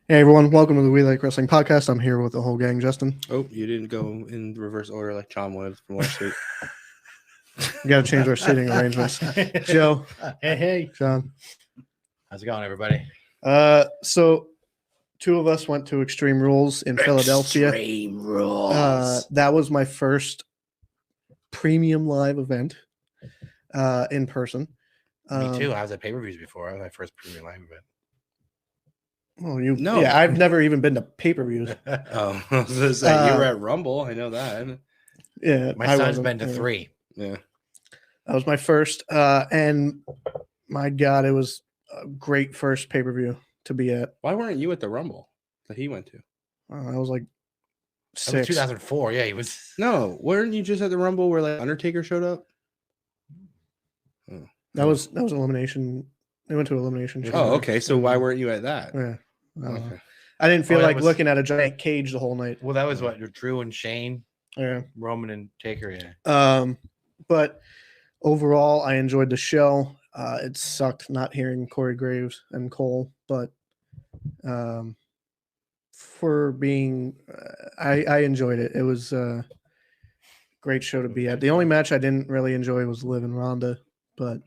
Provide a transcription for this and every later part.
Hey everyone, welcome to the We Like Wrestling podcast. I'm here with the whole gang. Justin, Oh, you didn't go in reverse order like John would from last week. we got to change our seating arrangements. Joe, Hey, John. how's it going, everybody? So two of us went to Extreme Rules in Philadelphia. Extreme Rules. That was my first premium live event in person. Me too. I was at pay-per-views before. That was my first premium live event. Well, No. yeah, I've never even been to pay-per-views. Oh, I was gonna say, you were at Rumble. I know that. Yeah, My son's been to 3. Yeah. That was my first, and my God, it was a great first pay-per-view to be at. Why weren't you at the Rumble that he went to? I was like That was 6. 2004. Yeah, he was. No, weren't you just at the Rumble where like Undertaker showed up? Oh. That was elimination. They went to elimination. Oh, chamber. okay. So why weren't you at that? Yeah. Okay. I didn't feel that like was- looking at a giant cage the whole night. Well, that was what Drew and Shane, Yeah. Roman and Taker. Yeah. But overall, I enjoyed the show. It sucked not hearing Corey Graves and Cole, but for being, I enjoyed it. It was a great show to be at. The only match I didn't really enjoy was Liv and Ronda, but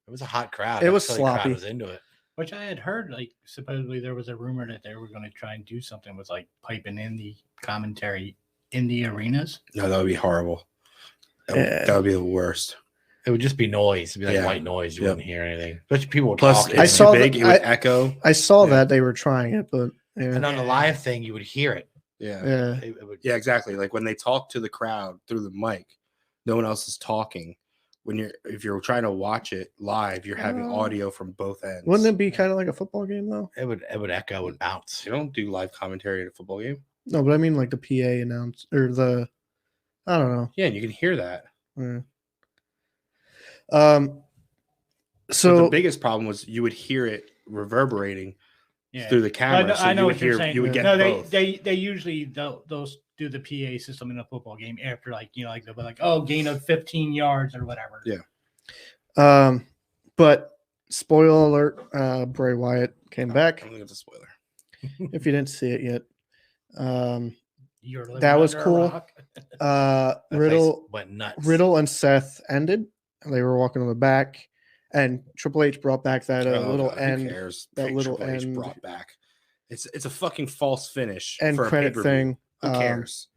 It was a hot crowd. It was The crowd sloppy. was into it. Which I had heard, like, supposedly there was a rumor that they were going to try and do something with, like, piping in the commentary in the arenas. No, that would be horrible. Yeah. That would be the worst. It would just be noise. It'd be like Yeah. white noise. You Yep. wouldn't hear anything. But people were Plus, talking. I it's saw too the- big. It would echo. I saw Yeah. that they were trying it, but yeah, and on the live thing, you would hear it. Yeah. yeah. It would, Yeah, exactly. Like when they talk to the crowd through the mic, no one else is talking. If you're trying to watch it live, you're having audio from both ends. Wouldn't it be kind of like a football game though? it would echo and bounce. You don't do live commentary at a football game. No, but I mean like the PA announce or the, I don't know. Yeah, and you can hear that. Yeah. So So the biggest problem was you would hear it reverberating Yeah. through the camera. I know you would what you're saying. You would get no, both. they usually those do the PA system in a football game after, like, you know, like they'll be like, oh, gain of 15 yards or whatever. Yeah. But spoiler alert, Bray Wyatt came back. I'm gonna get the spoiler. If you didn't see it yet. You're living That was under a cool. rock. That place Riddle went nuts. Riddle and Seth ended. They were walking on the back, and Triple H brought back that Oh, little God, end Who cares? that Fake little Triple H end- brought back. It's a fucking false finish end for a credit pay-per-view. thing. Who cares?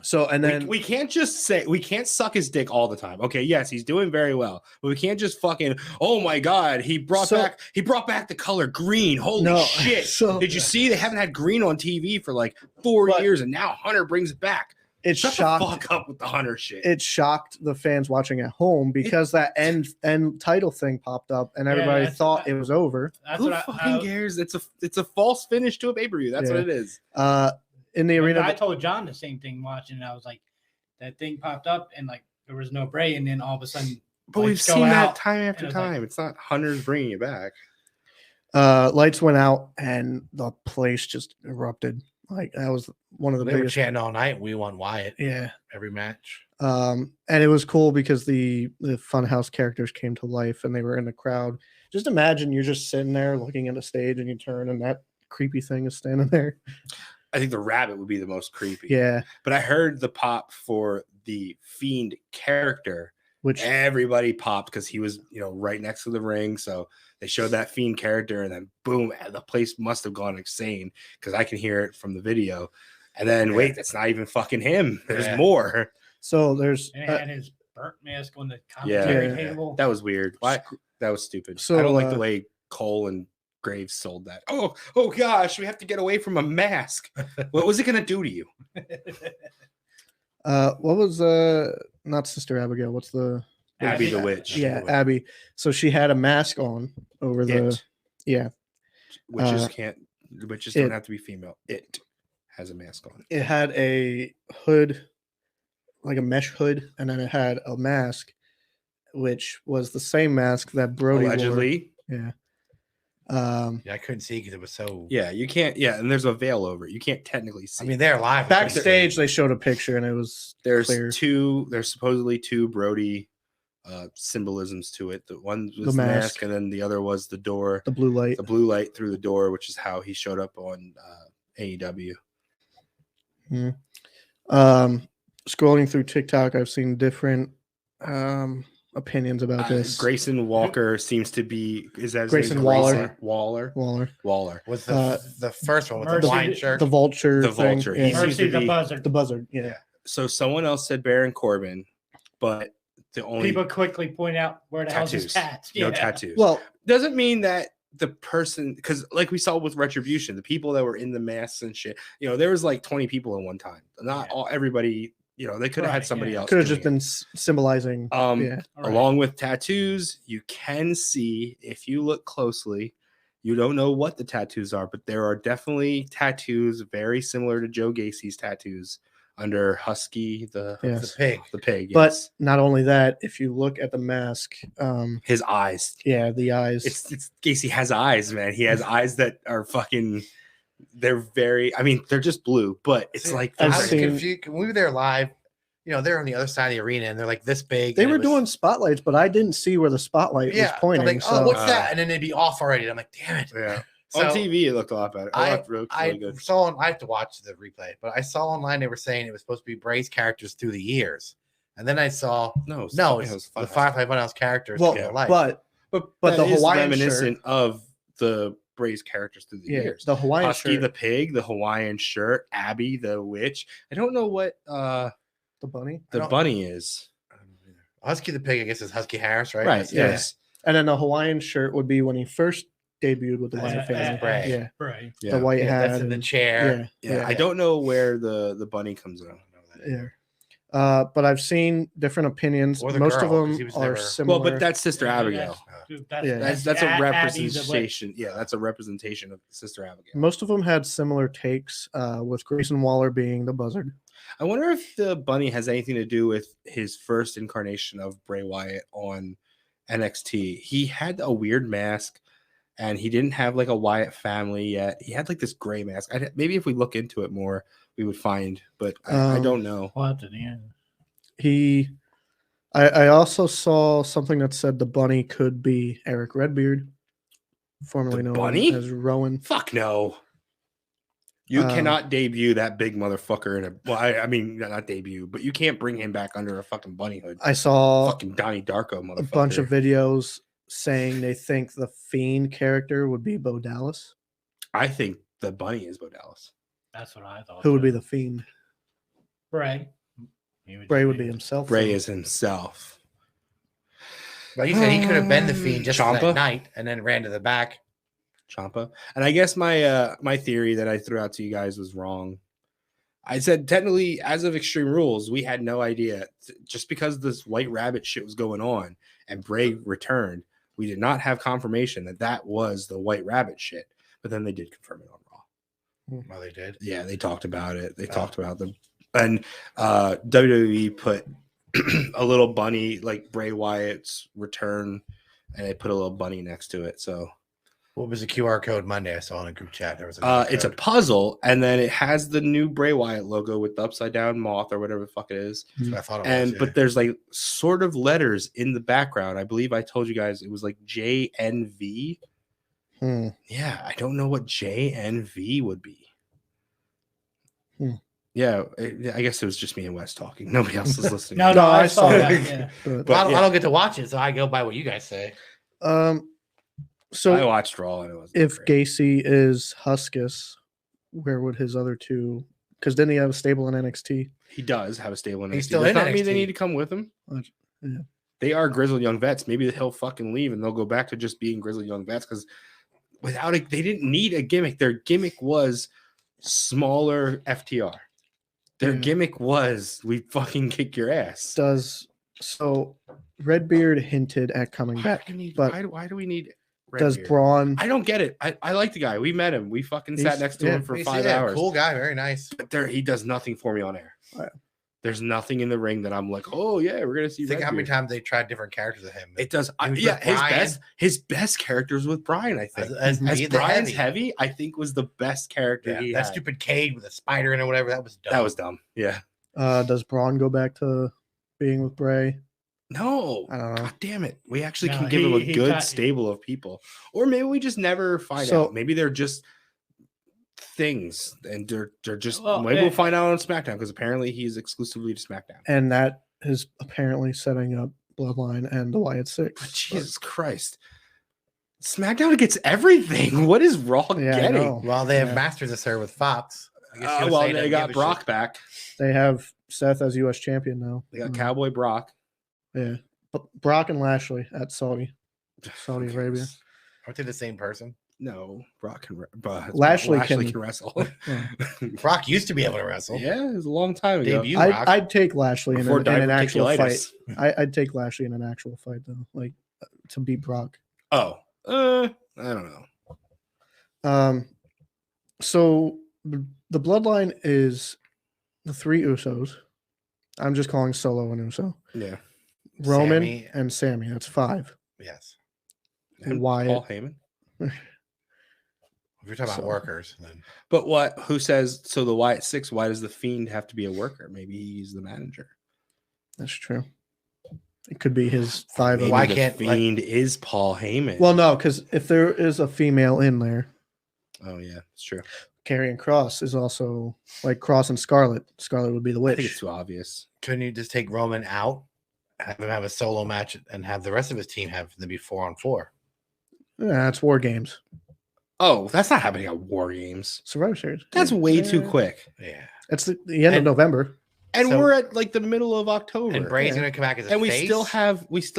So and then we can't just say we can't suck his dick all the time. Okay, yes, he's doing very well, but we can't just fucking. Oh my god, he brought back the color green. Holy No, shit! so- Did you see they haven't had green on TV for like 4 But- years, and now Hunter brings it back. it Shut the shocked fuck up with the Hunter shit. it shocked the fans watching at home because that end title thing popped up and everybody that's- thought it was over. That's Who what fucking cares? It's a false finish to a pay per view. That's Yeah. what it is. In the arena, I told John the same thing watching, and I was like, that thing popped up, and like there was no Bray, and then all of a sudden, But we've lights go seen that out, time and after it was like- time. It's not Hunter's bringing it back. lights went out and the place just erupted. Like that was one of the They were biggest. chanting all night. We won Wyatt Yeah. every match. And it was cool because the Funhouse characters came to life and they were in the crowd. Just imagine you're just sitting there looking at the stage and you turn and that creepy thing is standing there. I think the rabbit would be the most creepy. Yeah, But I heard the pop for the Fiend character. which Everybody popped because he was, right next to the ring. So they showed that Fiend character, and then boom, the place must have gone insane because I can hear it from the video. And then wait, that's not even fucking him. There's Yeah. more. so there's and it had his burnt mask on the commentary Yeah. table. That was weird. Why? That was stupid. So, I don't like the way Cole and Graves sold that. Oh gosh, we have to get away from a mask. What was it gonna do to you? what was not Sister Abigail? What's the Abby the Abby. Witch. yeah, Abby. So she had a mask on over the It. yeah. Witches don't it- have to be female. It has a mask on. It had a hood, like a mesh hood, and then it had a mask, which was the same mask that Brody wore. Allegedly. Yeah. Yeah, I couldn't see because it was so. Yeah, you can't. Yeah, and there's a veil over it. You can't technically see. I mean, they're live. Backstage, they showed a picture, and it was there's clear. There's supposedly two Brody symbolisms to it. The one was The the mask. mask, and then the other was the door, The blue light. the blue light through the door, which is how he showed up on AEW. Scrolling through TikTok, I've seen different opinions about this. Grayson Walker seems to be Grayson Waller. Waller Was Uh, the first one with Mercy- the Hawaiian shirt? The vulture. The thing, vulture. yeah. He seems Mercy to the be- buzzard. The buzzard. Yeah. So someone else said Baron Corbin, but the only People quickly point out where the hell's his tattoos, tats. no Yeah. tattoos. Well, Doesn't mean that the person, because like we saw with Retribution, the people that were in the masks and shit, there was like 20 people in one time. Not Yeah. all everybody, they could have had Right, somebody yeah. else. could have doing just been symbolizing. it. Yeah. All right. Along with tattoos, you can see if you look closely. You don't know what the tattoos are, but there are definitely tattoos very similar to Joe Gacy's tattoos under Husky, the pig. pig. But Yes. not only that, if you look at the mask, His eyes. yeah, the eyes. It's Gacy has eyes, man. He has eyes that are fucking. They're very. I mean, they're just blue, but it's See, like I I've was seen- confused. When we were there live, they're on the other side of the arena and they're like this big. they and were it was- doing spotlights, but I didn't see where the spotlight was I'm pointing. like, oh, so what's that? And then they'd be off already. And I'm like, damn it. yeah. So On TV, it looked a lot better. It I looked really good. saw on. I have to watch the replay, but I saw online they were saying it was supposed to be Bray's characters through the years, and then I saw No, it's it the Firefly Funhouse characters well, come to life. but but the that is Hawaiian reminiscent of the Bray's characters through the yeah, years. the Hawaiian Husky shirt, the pig, the Hawaiian shirt, Abby the witch. I don't know what the bunny, the bunny is. Husky the pig, I guess, is Husky Harris, right? Right. That's- Yes. and then the Hawaiian shirt would be when he first debuted with the Wyatt family. Bray. Yeah, Right. Yeah. the white Yeah, hat. that's in the and- chair. Yeah. I don't know where the bunny comes in. yeah. But I've seen different opinions. Or the Most girl, of 'cause he them was are never- similar. Well, but that's Sister Abigail. Yeah. That's a Abby the witch. representation. Yeah, that's a representation of Sister Abigail. most of them had similar takes. With Grayson Waller being the buzzard. I wonder if the bunny has anything to do with his first incarnation of Bray Wyatt on NXT. He had a weird mask, and he didn't have like a Wyatt family yet. He had like this gray mask. Maybe if we look into it more, we would find. But I don't know. Well, to the end. I also saw something that said the bunny could be Eric Redbeard, formerly The known bunny? as Rowan. Fuck no. You Um, cannot debut that big motherfucker in a. Well, I mean, not debut, but you can't bring him back under a fucking bunny hood. I saw Fucking Donnie Darko, motherfucker. a bunch of videos saying they think the Fiend character would be Bo Dallas. I think the bunny is Bo Dallas. That's what I thought. Who would be too. the Fiend? Bray? Bray would be himself. Bray is himself. Like you said, he could have been the Fiend just for Ciampa? that night and then ran to the back. Ciampa. And I guess my theory that I threw out to you guys was wrong. I said technically, as of Extreme Rules, we had no idea. Just because this White Rabbit shit was going on and Bray returned, we did not have confirmation that that was the White Rabbit shit. But then they did confirm it on Raw. Well, they did. Yeah, they talked about it. They talked about them. And WWE put a little bunny, like Bray Wyatt's return, and they put a little bunny next to it. So What was the QR code Monday? I saw in a group chat. There was it's a puzzle, and then it has the new Bray Wyatt logo with the upside down moth or whatever the fuck it is. That's what I thought it And was, but there's like sort of letters in the background. I believe I told you guys it was like JNV. Hmm. Yeah, I don't know what JNV would be. Hmm. Yeah, I guess it was just me and Wes talking. Nobody else was listening. No, No, I I saw saw that. it. Yeah. But, Well, yeah. I don't get to watch it, so I go by what you guys say. I so watched Raw and it was if Gacy is Huskus, where would his other two? Because didn't he have a stable in NXT? he does have a stable in He's NXT. still Does in not mean they NXT. need to come with him. Yeah. They are grizzled young vets. Maybe he'll fucking leave and they'll go back to just being grizzled young vets because without it, they didn't need a gimmick. Their gimmick was smaller FTR. Their Yeah. gimmick was we fucking kick your ass. So Redbeard hinted at coming back, but Why do we need does Redbeard? Braun? I don't get it. I like the guy. We met him. We fucking sat He's- next to yeah, him for He's 5 a hours. Cool guy, very nice. But he does nothing for me on air. Right. There's nothing in the ring that I'm like, oh yeah, we're gonna see. Think how many Redbeard. times they tried different characters with him. It does. He was Yeah, with Brian. his best characters with Brian. I think as as the Brian's heavy. heavy, I think was the best character Yeah, he that had. stupid Cade with a spider in it or whatever. That was dumb. That was dumb. Yeah. Does Braun go back to being with Bray? No, I don't know. God damn it. We actually No, can give him a he good got- stable of people. Or maybe we just never find So- out. Maybe they're just things and they're just Well, maybe we'll find out on SmackDown because apparently he's exclusively to SmackDown. And that is apparently setting up Bloodline and the Wyatt Six. But Jesus Christ. SmackDown gets everything. What is Raw Yeah, I getting? know. Well, they have Yeah. Masters of Sir with Fox. I guess USA Well, they doesn't got give a Brock shit. back. They have Seth as U.S. champion now. They got Mm. Cowboy Brock. Yeah, but Brock and Lashley at Saudi Who Arabia. cares? Aren't they the same person? No, Brock can Lashley can can- wrestle. Brock used to be able to wrestle. Yeah, it was a long time ago. Debut Brock. I'd take Lashley in Before an actual fight. diverticulitis. I'd take Lashley in an actual fight though, like to beat Brock. Oh, I don't know. So the Bloodline is the Three Usos. I'm just calling Solo and Uso. Yeah. Roman Sammy. and Sammy. That's 5. Yes. And Wyatt. Paul Heyman. If you're talking about So- workers, then But what? Who says so? The Wyatt Six. Why does the Fiend have to be a worker? Maybe he's the manager. That's true. It could be his 5. Maybe Why the can't, like- Fiend is Paul Heyman? Well, no, because if there is a female in there, oh yeah, it's true. Karrion Cross is also like Cross and Scarlet. Scarlet would be the I think it's witch. too obvious. couldn't you just take Roman out, have him have a solo match, and have the rest of his team have them be 4-on-4? Yeah, it's War Games. Oh, that's not happening at War Games. Survivor Series. That's way too Yeah. quick. Yeah. It's the end of And- November. And So- we're at like the middle of October, And Bray's Yeah. gonna come back as a and we face? still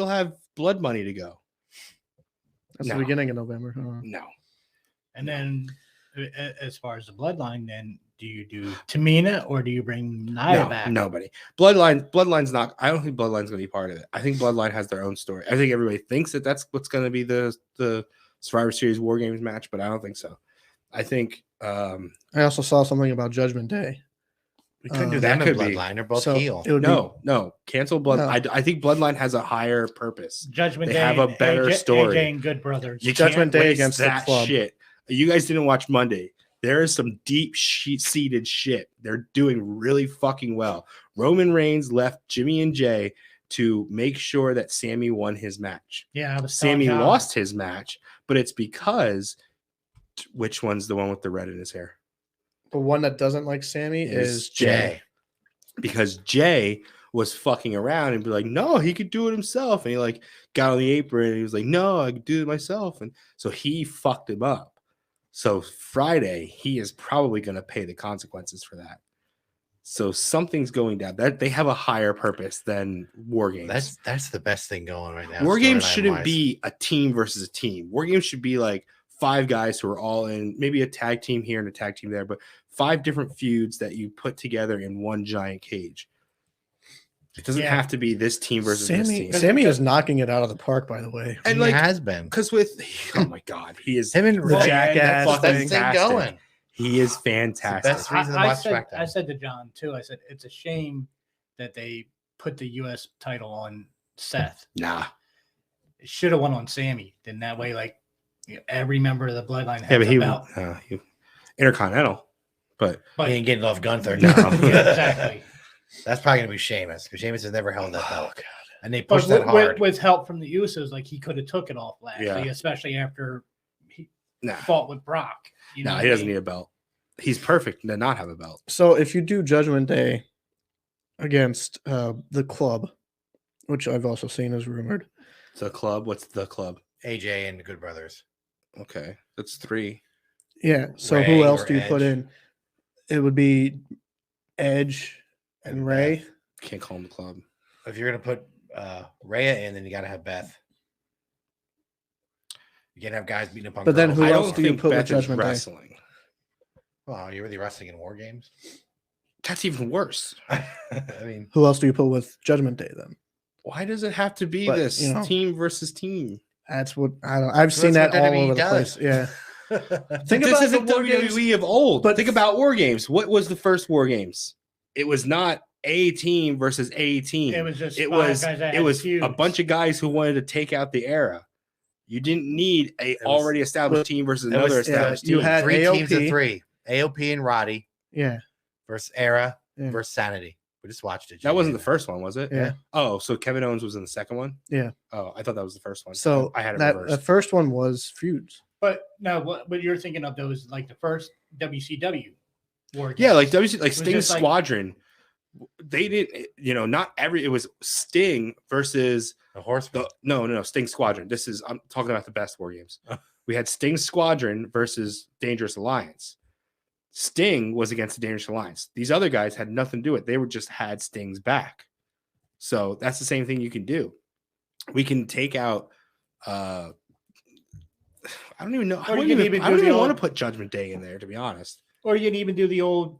have Blood Money to go. That's No. the beginning of November. No, And then, as far as the bloodline, then do you do Tamina or do you bring Nia back? nobody. Bloodline's not. I don't think Bloodline's going to be part of it. I think Bloodline has their own story. I think everybody thinks that that's what's going to be the Survivor Series War Games match, but I don't think so. I think I also saw something about Judgment Day. We couldn't do that them in could be. Bloodline. They're both So heel. it would no cancel Blood. No. I think Bloodline has a higher purpose. Judgment They Day. have a and better AJ story. and Good Brothers. You Judgment can't Day waste against the that club. shit. You guys didn't watch Monday. There is some deep seated shit. They're doing really fucking well. Roman Reigns left Jimmy and Jay to make sure that Sammy won his match. Yeah, I was telling Sammy John. lost his match, but it's because which one's the one with the red in his hair? The one that doesn't like Sammy is Jay. Because Jay was fucking around and be like, no, he could do it himself. And he like got on the apron and he was like, no, I could do it myself. And so he fucked him up. So Friday, he is probably going to pay the consequences for that. So something's going down. That they have a higher purpose than War Games. That's the best thing going right now. War Games storyline shouldn't wise. be a team versus a team. War Games should be like 5 guys who are all in, maybe a tag team here and a tag team there, but 5 different feuds that you put together in one giant cage. It doesn't Yeah. have to be this team versus this team. Sammy is knocking it out of the park, by the way. And He like, has been. because with, oh my God, he is Him and The Roman, jackass that's the best thing fantastic. going. He is fantastic. best reason to watch SmackDown. I said to John too. I said it's a shame that they put the U.S. title on Seth. Nah. It should have won on Sammy. Then that way, like every member of the bloodline has Yeah, but a belt. he Intercontinental. But But He ain't getting off Gunther. No. yeah, exactly. That's probably gonna be Sheamus because Sheamus has never held that belt, God. and they But pushed that hard. with help from the Usos, like he could have took it off Lashley, Yeah. especially after he Nah. fought with Brock. You know Nah, what he I doesn't mean? need a belt. He's perfect to not have a belt. So if you do Judgment Day against the club, which I've also seen is rumored, The club. What's the club? AJ and the Good Brothers. Okay. That's 3. yeah. So Ray who else or do you put Edge? in? It would be Edge and Ray. Beth. Can't call him the club. If you're gonna put Rhea in, then you gotta have Beth. You can't have guys beating up on. But then girls. who I else don't do you think put with Beth is Judgment Day? wrestling. Wow, you're really wrestling in War Games. That's even worse. I mean, Who else do you put with Judgment Day then? Why does it have to be But, this you know. team versus team? That's what I don't. I've seen That's that what all WWE over the does. place. Yeah. Think This about isn't the War Games. WWE of old. but- Think about War Games. What was the first War Games? It was not a team versus a team. It was just it five was guys that it had was a feuds. bunch of guys who wanted to take out the era. You didn't need a was- already established team versus it was- another yeah, established you team. had 3 teams of AOP. 3. AOP and Roddy Yeah. versus Era Yeah. versus Sanity. We just watched it. That wasn't the first one, was it? Yeah. Oh, so Kevin Owens was in the second one? Yeah. Oh, I thought that was the first one. So I had it that reversed. the first one was feuds. But no, what you're thinking of those like the first WCW war. Yeah, like games. like Was Sting just like- Squadron. They didn't, not every. It was Sting versus The Horseman. no Sting Squadron. I'm talking about the best war games. We had Sting Squadron versus Dangerous Alliance. Sting was against the Dangerous Alliance. These other guys had nothing to do with it. They were just had Sting's back. So that's the same thing you can do. We can take out. I don't even know. I don't even want to put Judgment Day in there, to be honest. Or you can even do the old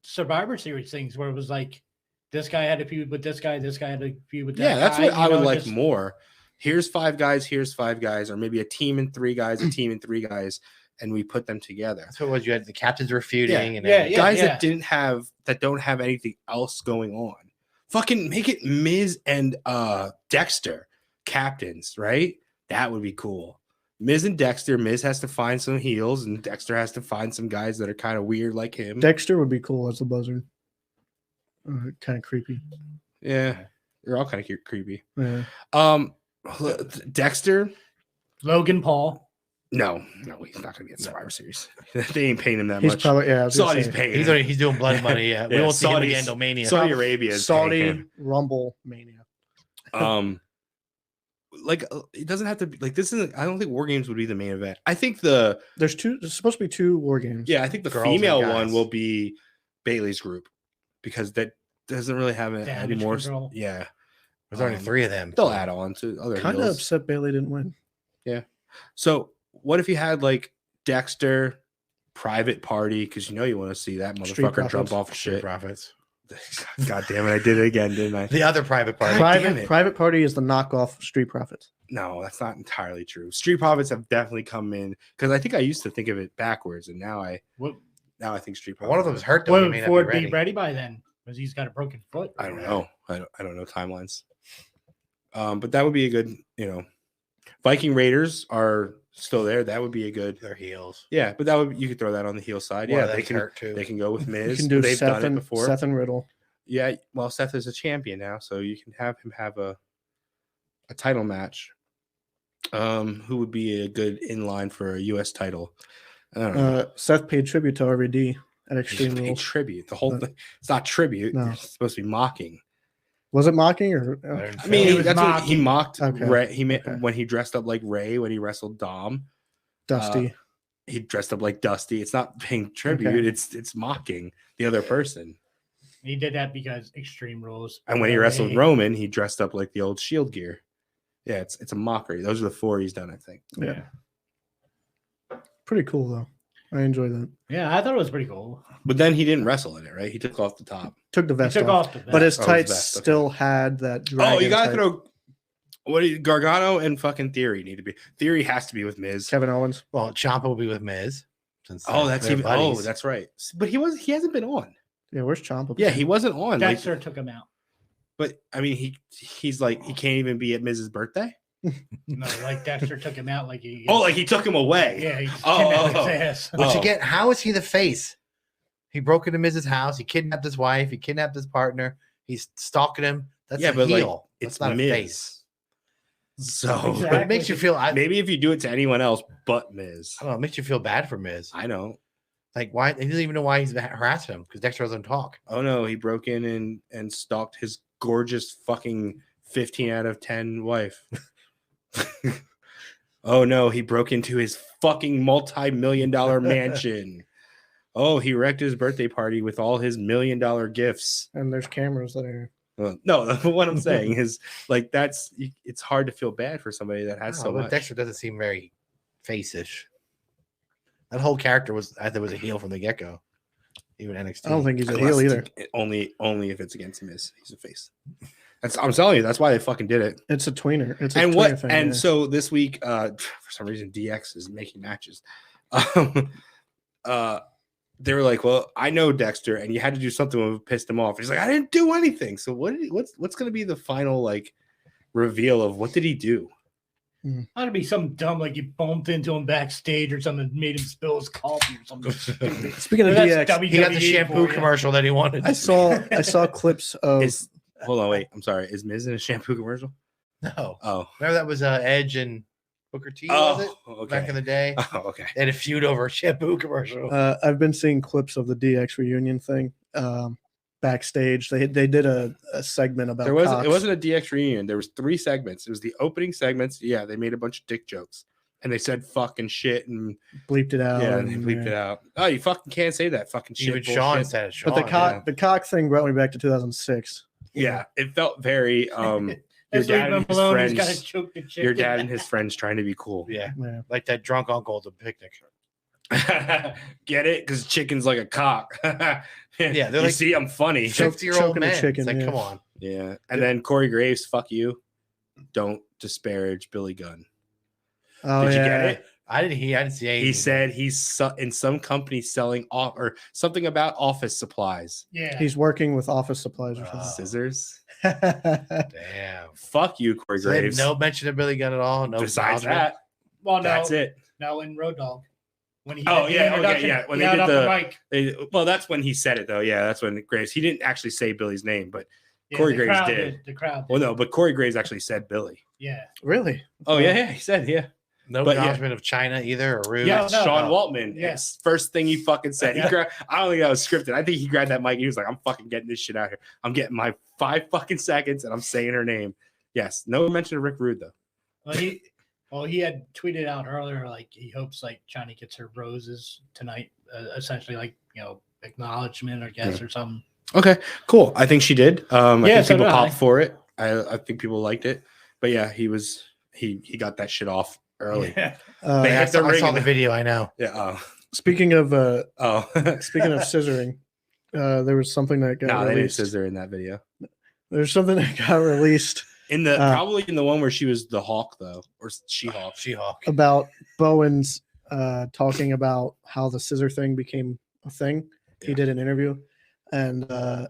Survivor Series things where it was like this guy had a feud with this guy had a feud with that Yeah, that's guy, what I would like just- more. Here's 5 guys, or maybe a team and 3 guys, a team and 3 guys, and we put them together. That's what it was. You had the captains were feuding, and Yeah. Guys that don't have anything else going on. Fucking make it Miz and Dexter captains, right? That would be cool. Miz and Dexter. Miz has to find some heels, and Dexter has to find some guys that are kind of weird like him. Dexter would be cool as the buzzard. Kind of creepy. Yeah, they're all kind of creepy. Yeah. Dexter. Logan Paul. No, he's not gonna be in Survivor Series. They ain't paying him that He's much. probably I was gonna Saudi's say, paying him. he's doing blood money. Yeah, we Yeah, won't see him Saudis- again till Mania. Saudi Arabia is paying Saudi him. Rumble Mania. Like it doesn't have to be like this isn't. I don't think War Games would be the main event. I think There's supposed to be 2 war games. I think the Girls and female guys. one will be Bailey's group because that doesn't really have any Damage more. Control. Yeah, There's only 3 of them. they'll add on to other Kind of heels. upset Bailey didn't win. So what if you had like Dexter, Private Party? Because you want to see that Street motherfucker jump Profits. off of Street shit. Profits. God damn it! I did it again, didn't I? The other private party. God damn it. Private Party is the knockoff of Street Profits. No, that's not entirely true. Street Profits have definitely come in because I think I used to think of it backwards, and now I think Street Profits. One of them's hurt though. He Would may not Ford be be ready. ready by then? Because he's got a broken foot. I don't know. I don't know timelines. But that would be a good, Viking Raiders are still there. That would be a good. Their heels. Yeah, but you could throw that on the heel side. One Yeah, of they them's can. hurt too. They can go with You Miz. can do They've Seth done it before. Seth and Riddle. Yeah, well, Seth is a champion now, so you can have him have a title match. Who would be a good in line for a U.S. title? I don't know. Seth paid tribute to RVD at Extreme Pay Rules. tribute. The whole But- thing. It's not tribute. No. It's supposed to be mocking. Was it mocking or? I mean, It was that's what he mocking. mocked. Okay. Ray, he Okay. when he dressed up like Ray when he wrestled Dom. Dusty. He dressed up like Dusty. It's not paying tribute. Okay. It's mocking the other person. He did that because Extreme Rules. And when he wrestled Roman, he dressed up like the old Shield gear. Yeah, it's a mockery. Those are the 4 he's done, I think. Yeah. Pretty cool though. I enjoy that. Yeah, I thought it was pretty cool. But then he didn't wrestle in it, right? He took off the top. Took the He vest took off, off the but his his tights vest, okay. still had that. Oh, dragon you gotta type. throw Gargano and fucking Theory need to be. Theory has to be with Miz. Kevin Owens. Well, Ciampa will be with Miz. Since Oh, that's they're even. buddies. Oh, that's right. But he hasn't been on. Yeah, where's Ciampa? Yeah, he wasn't on. Like, Dexter took him out. but I mean, he's like he can't even be at Miz's birthday. No, like Dexter took him out. Like he. Oh, like he took him away. Yeah. He just Oh, kidnapped oh, his oh. ass. Which Oh. again, how is he the face? He broke into Miz's house. He kidnapped his wife. He kidnapped his partner. He's stalking him. That's Yeah, a but, like, heel. it's That's not Miz. a face. So Exactly. But it makes you feel. I maybe if you do it to anyone else but Miz, don't know. It makes you feel bad for Miz. I know. Like why? He doesn't even know why he's harassing him because Dexter doesn't talk. Oh no, he broke in and stalked his gorgeous fucking 15 out of 10 wife. Oh no, he broke into his fucking multi-million-dollar mansion. Oh, he wrecked his birthday party with all his $1 million gifts. And there's cameras there. No, what I'm saying is like it's hard to feel bad for somebody that has so but much. Dexter doesn't seem very face-ish. That whole character I thought was a heel from the get-go. Even NXT. I don't think he's a Unless heel it's either. only if it's against Miz, he's a face. I'm telling you, that's why they fucking did it. It's a tweener. It's a And tweener what? thing, And yeah. so this week, for some reason, DX is making matches. They were like, "Well, I know Dexter, and you had to do something that pissed him off." He's like, "I didn't do anything." So what's going to be the final like reveal of what did he do? That'd be something dumb, like you bumped into him backstage or something, made him spill his coffee or something stupid. Speaking of But DX, that's He got the WWE shampoo for you. commercial that he wanted. I saw clips of Hold on, wait. I'm sorry. Is Miz in a shampoo commercial? No. Oh. Remember that was Edge and Booker T, was it? Okay. Back in the day. Oh, okay. They had a feud over a shampoo commercial. I've been seeing clips of the DX reunion thing backstage. They did a segment about It Cox. wasn't a DX reunion. There was 3 segments. It was the opening segments. Yeah, they made a bunch of dick jokes. And they said fucking shit and bleeped it out. yeah, and they bleeped it out. Oh, you fucking can't say that fucking shit. Even bullshit. Sean said it. But Sean, the Cox thing brought me back to 2006. Yeah, it felt very your Let's leave dad him and his alone. He's friends. gotta choke the chicken. Your dad and his friends trying to be cool. Yeah. Yeah. Like that drunk uncle at the picnic. Get it? Because chicken's like a cock. Yeah, they're you like see, I'm funny. 50-year-old choking the man. chicken, It's like, yeah. come on. Yeah, and then Corey Graves, fuck you. Don't disparage Billy Gunn. Oh Did yeah. you get it? I didn't see anything. He said he's in some company selling off or something about office supplies. Yeah. He's working with office supplies or Scissors. something. Damn. Fuck you, Corey So they had Graves. no mention of Billy Gunn at all. No. Besides acknowledgement? that, well, no, that's it. no, in Road Dogg. When he Oh, did the yeah, okay, introduction, yeah, when he they got did off the- mic. Well, that's when he said it though. Yeah, that's when Graves. He didn't actually say Billy's name, but Yeah, Corey the Graves crowd did. The crowd. well, did. no, but Corey Graves actually said Billy. Yeah. Really? Oh yeah, he said yeah. No But yeah. acknowledgement of China either or Rude. Yeah, no, Sean no. Waltman. Yeah. Yes, first thing he fucking said. He Yeah. I don't think that was scripted. I think he grabbed that mic. And he was like, "I'm fucking getting this shit out here. I'm getting my 5 fucking seconds, and I'm saying her name." Yes, no mention of Rick Rude though. Well, he had tweeted out earlier like he hopes like China gets her roses tonight, essentially like acknowledgement, I guess, or something. Okay, cool. I think she did. I Yeah, think so people did popped I. for it. I think people liked it. But yeah, he got that shit off early. Yeah. They I had saw, the I saw ring. the video. I know. Yeah. Speaking of Oh. speaking of scissoring, there was something that got No, they didn't released. scissor in that video. There's something that got released In the probably in the one where she was the Hawk though, or She-Hawk. She-Hawk. about Bowen's talking about how the scissor thing became a thing. He Yeah. did an interview, and I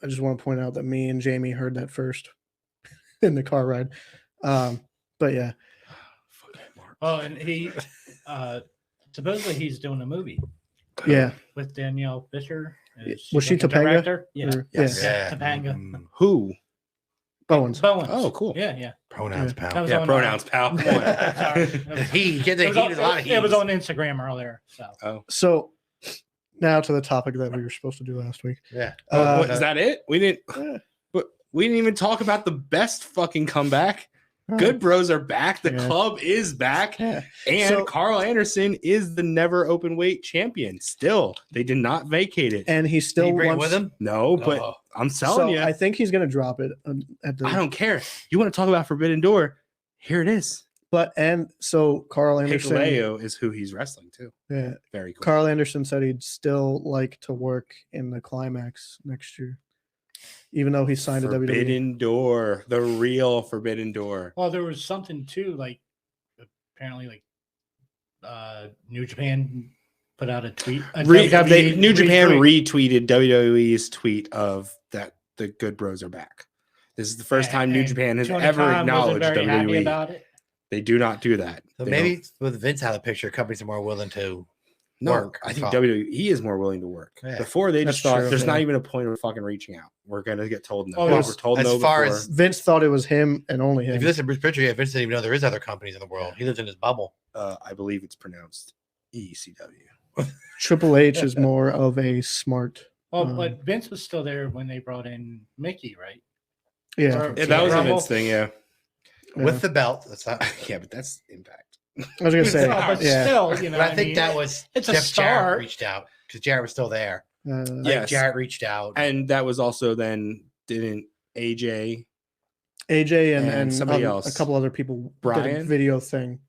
just want to point out that me and Jamie heard that first in the car ride. But yeah, Oh, and he supposedly he's doing a movie yeah. with Danielle Fisher. Was she like a Topanga? director? Yeah. Or- Yes. yeah. Topanga. Who? Bowens. Bowens. Oh, cool. Yeah. Pronouns, Yeah. That pal. was Yeah, on, pronouns, pal. Come on. Sorry. It was- He get it the was heat on- is a lot of heat. it was on Instagram earlier. So Oh. So now to the topic that we were supposed to do last week. Yeah. What, is that it? We didn't. Yeah. But we didn't even talk about the best fucking comeback. Good Bros are back. The Yeah. club is back, Yeah. and So- Carl Anderson is the never open weight champion. Still, they did not vacate it. And he Did still he bring it wants. with him? No, but Oh. I'm So telling you, I think he's going to drop it at the. I don't care. You want to talk about Forbidden Door? Here it is. But and so Carl Anderson. Hikuleo is who he's wrestling too. Yeah. Very cool. Carl Anderson said he'd still like to work in the Climax next year, even though he signed to WWE. Forbidden Door, the real Forbidden Door. well, there was something too, like apparently like New Japan put out a tweet. New Japan retweet. retweeted WWE's tweet of that the Good Bros are back. This is the first time New And Japan has Tony ever Khan wasn't acknowledged very happy WWE. about it. They do not do that. So They maybe don't- with Vince out of the picture, companies are more willing to no. work. I think Talk. WWE is more willing to work. Yeah. Before they That's just thought true, there's not yeah. even a point of fucking reaching out. We're gonna get told no. Oh, We're yes. told As no far before. as- Vince thought it was him and only him. If you listen to Bruce Pritchard, Vince didn't even know there is other companies in the world. He lives in his bubble. I believe it's pronounced ECW. Triple H is more of a smart. Oh, but Vince was still there when they brought in Mickey, right? Yeah. Or- Yeah, that was a Rumble. Vince thing. Yeah, With the belt. That's not. yeah, but that's Impact. I was gonna say. No, but yeah. still, you know, But I think mean, that was it's a Jeff Jarrett start. reached out because Jarrett was still there. Uh, Yeah. Yes. Jarrett reached out. And that was also then didn't AJ AJ And and somebody a else. couple other people did a Brian? video thing.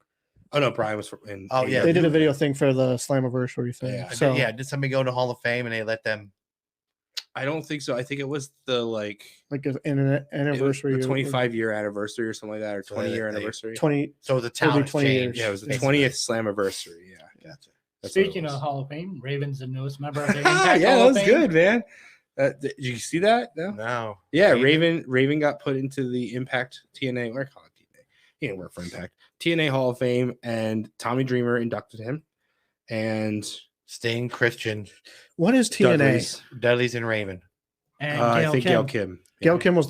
Oh no, Brian was in. Oh, yeah. They did a video thing for the Slammiversary thing. Yeah. So Did somebody go to Hall of Fame and they let them? I don't think so. I think it was the like like an it was anniversary, the or 25-year anniversary or something like that, or So 20-year they- anniversary. 20. So the It'll be town has 20 years. changed. Yeah, it was the basically. 20th Slammiversary. Yeah, Gotcha. that's what it Speaking was. of Hall of Fame, Raven's the newest member of the Ah, Impact yeah, that Hall of was Fame. good, man. Did you see that? No. No. Yeah, Raven? Raven got put into the Impact TNA or call it TNA he didn't work for Impact. TNA Hall of Fame, and Tommy Dreamer inducted him. And Sting, Christian, What is TNA? Dudley's, Dudley's, and Raven. And I think Gail Kim. Kim. Gail Kim was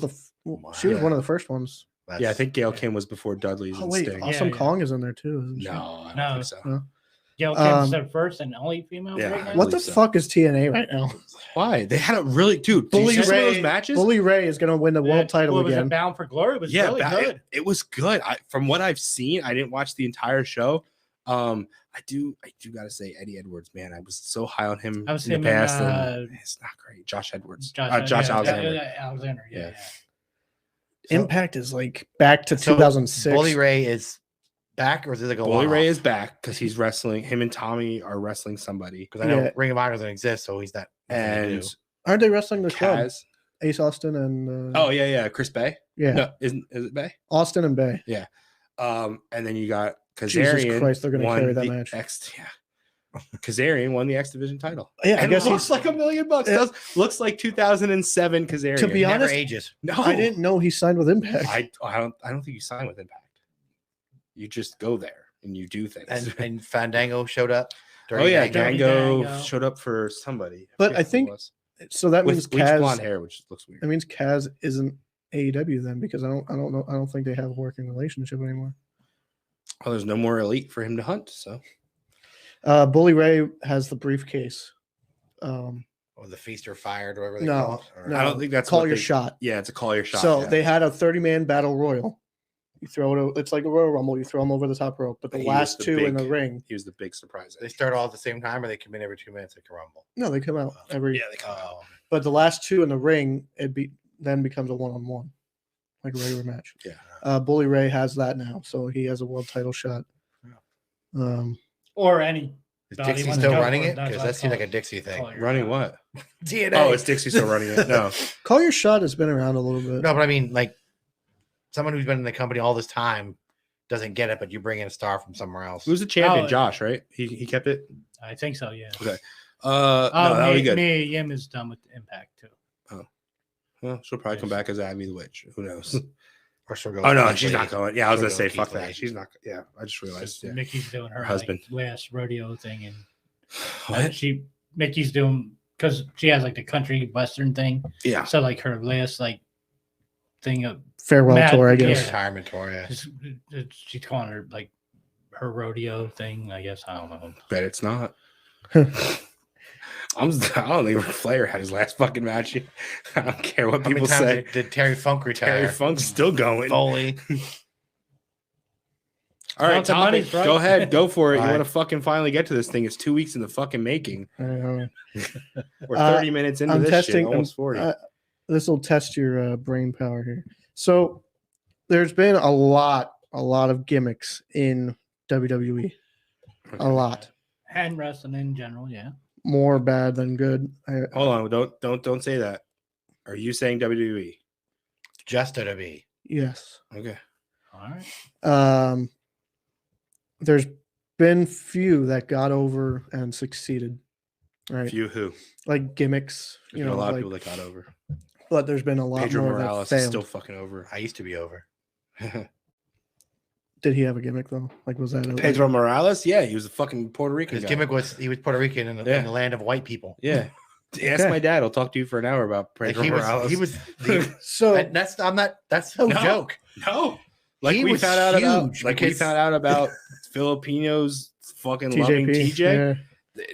she was Yeah. one of the first ones. Yeah, I think Gail Kim was before Dudley's Oh and wait, Sting. Awesome Yeah. Kong is in there too, isn't she? No, I don't No. think so. No. Gail Kim's Um, the first and only female yeah, right now. I What the believe so. fuck is TNA right now? Why? They had a really dude. Did you Bully see some of those Ray, matches? Bully Ray is going to win the world title What was again. it, Bound for Glory? It was Yeah, really good. it was good. From what I've seen, I didn't watch the entire show. I do gotta say, Eddie Edwards, man, I was so high on him I was in the him in, past. And it's not great. Josh Edwards, Josh Alexander. Alexander. Yeah. Yeah. Impact is like back to So, 2006. Bully Ray is back, or is it like a Bully Ray one-off? is back because he's wrestling. Him and Tommy are wrestling somebody, Because I know Yeah. Ring of Honor doesn't exist, so he's not. nothing to and do. Aren't they wrestling the club? Kaz. Ace Austin and Oh yeah, Chris Bay. yeah, No, is it Bay? Austin and Bay. And then you got Jesus Kazarian. Christ, they're gonna won carry that the match. Kazarian won the X Division title. Yeah, I And guess looks he's like $1 million. Yeah. Looks like 2007 Kazarian. To be Never honest, ages. no, I didn't know he signed with Impact. I don't think you sign with Impact. You just go there and you do things. And Fandango showed up. Oh yeah, Dirty Gango Dango. showed up for somebody. But forget I who it think was. So that means with bleached blonde Kaz. hair, which looks weird. That means Kaz isn't AEW then, because I don't know. I don't think they have a working relationship anymore. Well, there's no more elite for him to hunt. So Bully Ray has the briefcase. Or the Feast or Fired, or whatever they No, call it. Or- no. I don't think that's Call what your they- shot. Yeah, it's a call your shot. So yeah. they had a 30-man battle royal. You throw it. It's like a Royal Rumble. You throw them over the top rope. But the He was last the two in the big- ring, he was the big surprise. They start all at the same time, or they come in every 2 minutes like a Rumble. no, they come out every. Yeah, they come out. Oh, But the last two in the ring, then becomes a one-on-one, like a regular match. Yeah. Bully Ray has that now, so he has a world title shot. Or any. is Bobby Dixie wants still to go running for it, it? that's Because what that I seems like call a Dixie thing. Call your Running shot. what? TNA. Oh, it's Dixie still running it. No. Call your shot has been around a little bit. No, but I mean, like, someone who's been in the company all this time doesn't get it, but you bring in a star from somewhere else. Who's the champion? Oh, Josh, right? He kept it. I think so. Yeah. Okay. Oh, No, that would be good. Mia Yim is done with Impact too. Well, she'll probably come back as Abby the Witch. Who knows? Or she'll go Oh no, Keith she's Lee. not going. Yeah, I was She'll gonna say go fuck Keith Lee. that. She's not. Yeah, I just realized. Yeah. Mickey's doing her husband. last rodeo thing, and What? Mickey's doing because she has like the country western thing. Yeah. So like her last like thing of Farewell Matt, tour, I yeah. guess. Retirement tour, yeah. she's calling her like her rodeo thing. I guess I don't know. Bet it's not. I don't think Ric Flair had his last fucking match. I don't care what How many people times say. did Terry Funk retire? Terry Funk's still going. Foley. All right, Count the money, topic. right? Go ahead, go for it. All You right. want to fucking finally get to this thing? It's 2 weeks in the fucking making. Know. We're 30 minutes into I'm this testing. shit, almost 40. This will test your brain power here. So, there's been a lot of gimmicks in WWE. A lot And wrestling in general, yeah. more bad than good. Hold on, don't say that. Are you saying WWE? Just WWE. Yes. Okay. All right. There's been few that got over and succeeded. Right. Few who? Like gimmicks, There's you been know, a lot like, of people that got over. but there's been a lot Pedro more Morales that is failed. still fucking over. I used to be over. Did he have a gimmick though? Like, was that a, Pedro Morales? Yeah, he was a fucking Puerto Rican His guy. gimmick was he was Puerto Rican in Yeah. the land of white people. Yeah. Ask Okay. my dad. I'll talk to you for an hour about Like Pedro Morales. he was the, So that's no No. joke. no. Like He we was found out about huge like we because- found out about Filipinos fucking loving TJP. TJ. Yeah.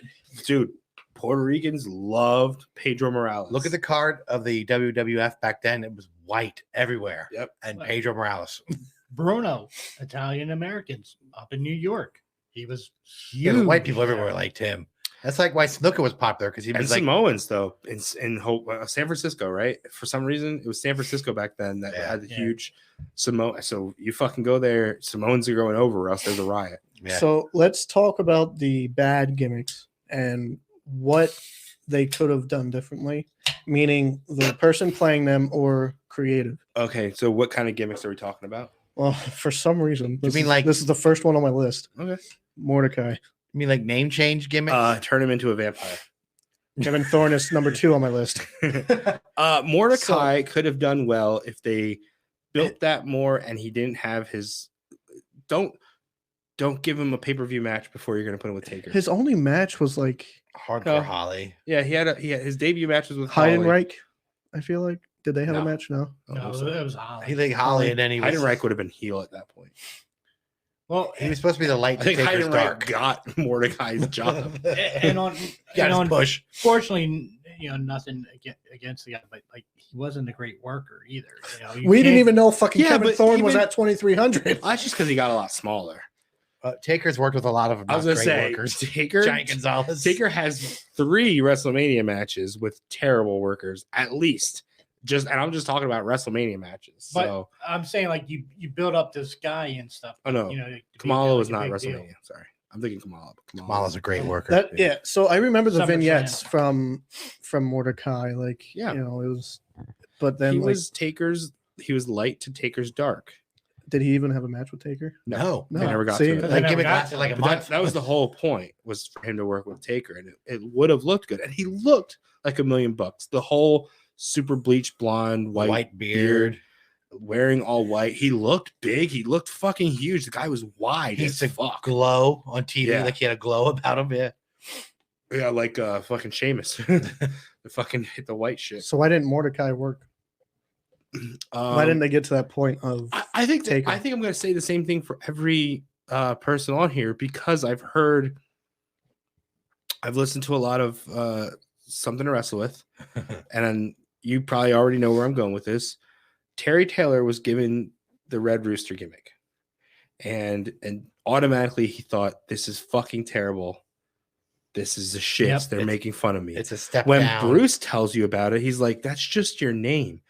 Dude, Puerto Ricans loved Pedro Morales. Look at the card of the WWF back then. It was white everywhere. Yep. And Right. Pedro Morales. Bruno, Italian Americans up in New York. He was Yeah, huge. the white people everywhere liked him. That's like why Snooker was popular because he and was like Samoans though in San Francisco, right? For some reason, it was San Francisco back then that Yeah. had the Yeah. huge Samoan. So you fucking go there, Samoans are going over, or else there's a riot. yeah. So let's talk about the bad gimmicks and what they could have done differently, meaning the person playing them or creative. Okay, so what kind of gimmicks are we talking about? Well, for some reason, this, mean is, like- this is the first one on my list. Okay, Mordecai. You mean like name change gimmicks? turn him into a vampire. Kevin Thorne is number 2 on my list. Mordecai could have done well if they built that more, and he didn't have his don't give him a pay-per-view match before you're gonna put him with Taker. His only match was like Hardcore Holly. Yeah, he had his debut match was with Holly. Heidenreich. I feel like did they have a No. match? No. No, it was Holly. He like Holly, and then he was. Heidenreich would have been heel at that point. Well, He was supposed to be the light. I think to Taker's Heidenreich dark. got Mordecai's job. and on Got his push. fortunately, nothing against the guy, but like he wasn't a great worker either. You We didn't can't- even know fucking Yeah, Kevin but Thorne was even- at 2300. That's just because he got a lot smaller. Taker's worked with a lot of I was not gonna great say workers. Taker. Giant Gonzalez. Taker has 3 WrestleMania matches with terrible workers, at least. And I'm just talking about WrestleMania matches. But So I'm saying like you build up this guy and stuff. oh no, to be Kamala was like a not big deal. WrestleMania. Sorry, I'm thinking Kamala. Kamala's a great worker. That yeah. So I remember the SummerSlam. vignettes from Mordecai. Like Yeah. it was. But then He like, was Taker's. He was light to Taker's dark. did he even have a match with Taker? No. They never got See, to it. They That never gimmick got lasted to like it. a But month. that was the whole point, was for him to work with Taker, and it would have looked good. And he looked like $1 million. The whole super bleached blonde white beard. wearing all white. He looked big. He looked fucking huge. The guy was wide He's as a fuck. glow on TV. Yeah. Like he had a glow about him. Yeah. Yeah, like fucking Sheamus. The fucking hit the white shit. So why didn't Mordecai work? Why didn't they get to that point of? I think Taker? I think I'm going to say the same thing for every person on here, because I've listened to a lot of Something to Wrestle With, and you probably already know where I'm going with this. Terry Taylor was given the Red Rooster gimmick, and automatically he thought, this is fucking terrible. This is the shits. Yep. They're making fun of me. It's a step When down. Bruce tells you about it, he's like, that's just your name.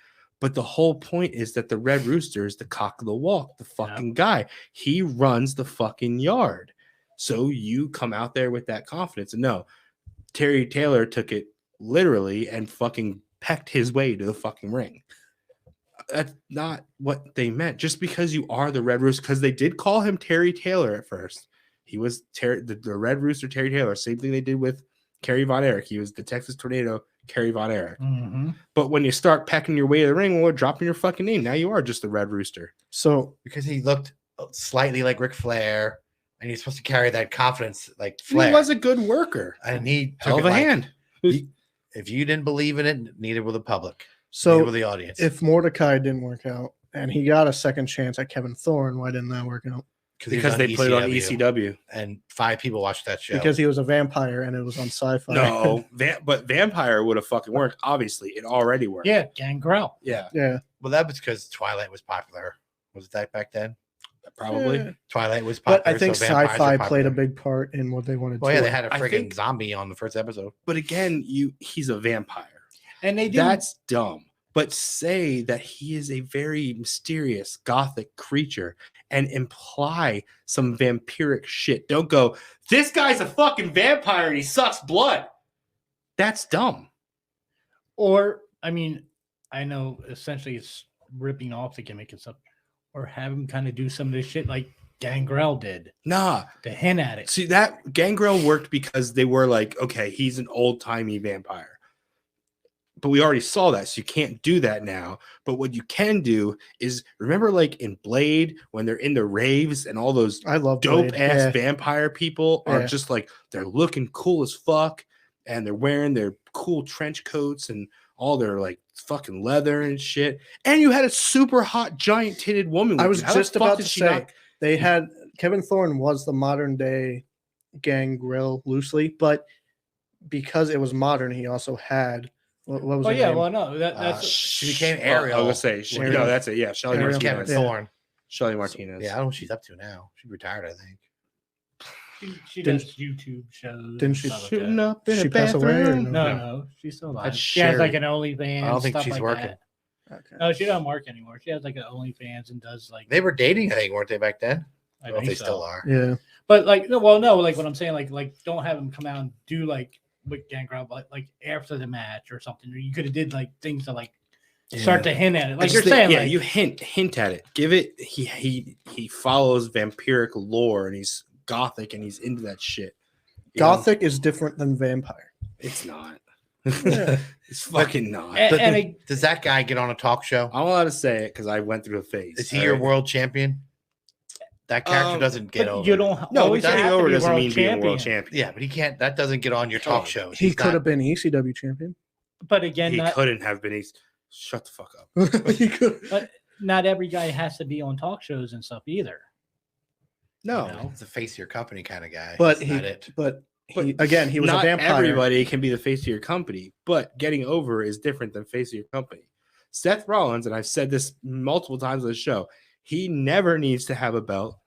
But the whole point is that the Red Rooster is the cock of the walk, the fucking guy. He runs the fucking yard. So you come out there with that confidence. And no, Terry Taylor took it literally and fucking pecked his way to the fucking ring. That's not what they meant. Just because you are the Red Rooster, because they did call him Terry Taylor at first. He was the Red Rooster Terry Taylor. Same thing they did with Kerry Von Erich. He was the Texas Tornado Kerry Von Erich. Mm-hmm. But when you start pecking your way to the ring, well, dropping your fucking name, now you are just the Red Rooster. So because he looked slightly like Ric Flair, and he's supposed to carry that confidence like Flair. He was a good worker. and he Hell took of it a like, hand. If you didn't believe in it, neither will the public. so neither will the audience. if Mordecai didn't work out and he got a second chance at Kevin Thorne, why didn't that work out? he was Because on they put it on ECW, ECW. and 5 people watched that show. Because he was a vampire and it was on Sci-Fi. No, but Vampire would have fucking worked. Obviously, it already worked. Yeah, Gangrel. Yeah, Yeah. well, that was because Twilight was popular. Was that back then? probably. Yeah. Twilight was popular. But I think so vampires Sci-Fi were played a popular. big part in what they wanted Well, to. yeah, they had a I friggin' think- zombie on the first episode. But again, he's a vampire. And they do. That's dumb. But say that he is a very mysterious gothic creature and imply some vampiric shit. Don't go, this guy's a fucking vampire and he sucks blood. That's dumb. Or, I mean, I know essentially it's ripping off the gimmick and stuff, or have him kind of do some of this shit like Gangrel did Nah. to hint at it. See, that Gangrel worked because they were like, okay, he's an old-timey vampire. But we already saw that, so you can't do that now. But what you can do is, remember like in Blade, when they're in the raves and all those I love dope Blade. ass Yeah. vampire people are Yeah. just like, they're looking cool as fuck, and they're wearing their cool trench coats and all their like fucking leather and shit. And you had a super hot giant titted woman. I with was you. How the just fuck about did to she say not- they had Kevin Thorne was the modern day Gangrel loosely, but because it was modern, he also had what was Oh her yeah, name? well no, that's She became Well, Ariel. I was gonna say, Ariel. no, that's it. Yeah, Shelly Ariel. Kevin Martinez. Yeah. Thorne. Shelly Martinez. Yeah, I don't know what she's up to now. She retired, I think. she Didn't- does YouTube shows. didn't she and stuff like Shooting that. up in She a pass away or bathroom. no? No, she's still alive. That's She has like Sherry. an OnlyFans. I don't think stuff she's like working. that. Okay. No, she doesn't work anymore. She has like an OnlyFans and does like. They were dating, I think, weren't they, back then? I I don't know if think they so. still are. Yeah. But like, no, well, no, like what I'm saying, like don't have him come out and do like with Gangrel, but like after the match or something. Or you could have did like things to like start to hint at it, I like just you're think- saying. yeah, like, you hint at it. Give it. He follows vampiric lore and he's gothic and he's into that shit. You know? Gothic is different than vampire. It's not. Yeah. It's fucking not. and it, Does that guy get on a talk show? I'm allowed to say it because I went through a phase. Is he your world champion? that character doesn't get But over. you don't No, always getting have to over be doesn't world mean being a world champion. champion. Yeah, but he can't. That doesn't get on your talk shows. He He's could not- have been ECW champion. But again, He not, couldn't have been. Shut the fuck up. He could. but not every guy has to be on talk shows and stuff either. No, You know? He's a face of your company kind of guy. But That's he, not it. but But he, again, he was not a vampire. everybody can be the face of your company, but getting over is different than face of your company. Seth Rollins, and I've said this multiple times on the show, he never needs to have a belt,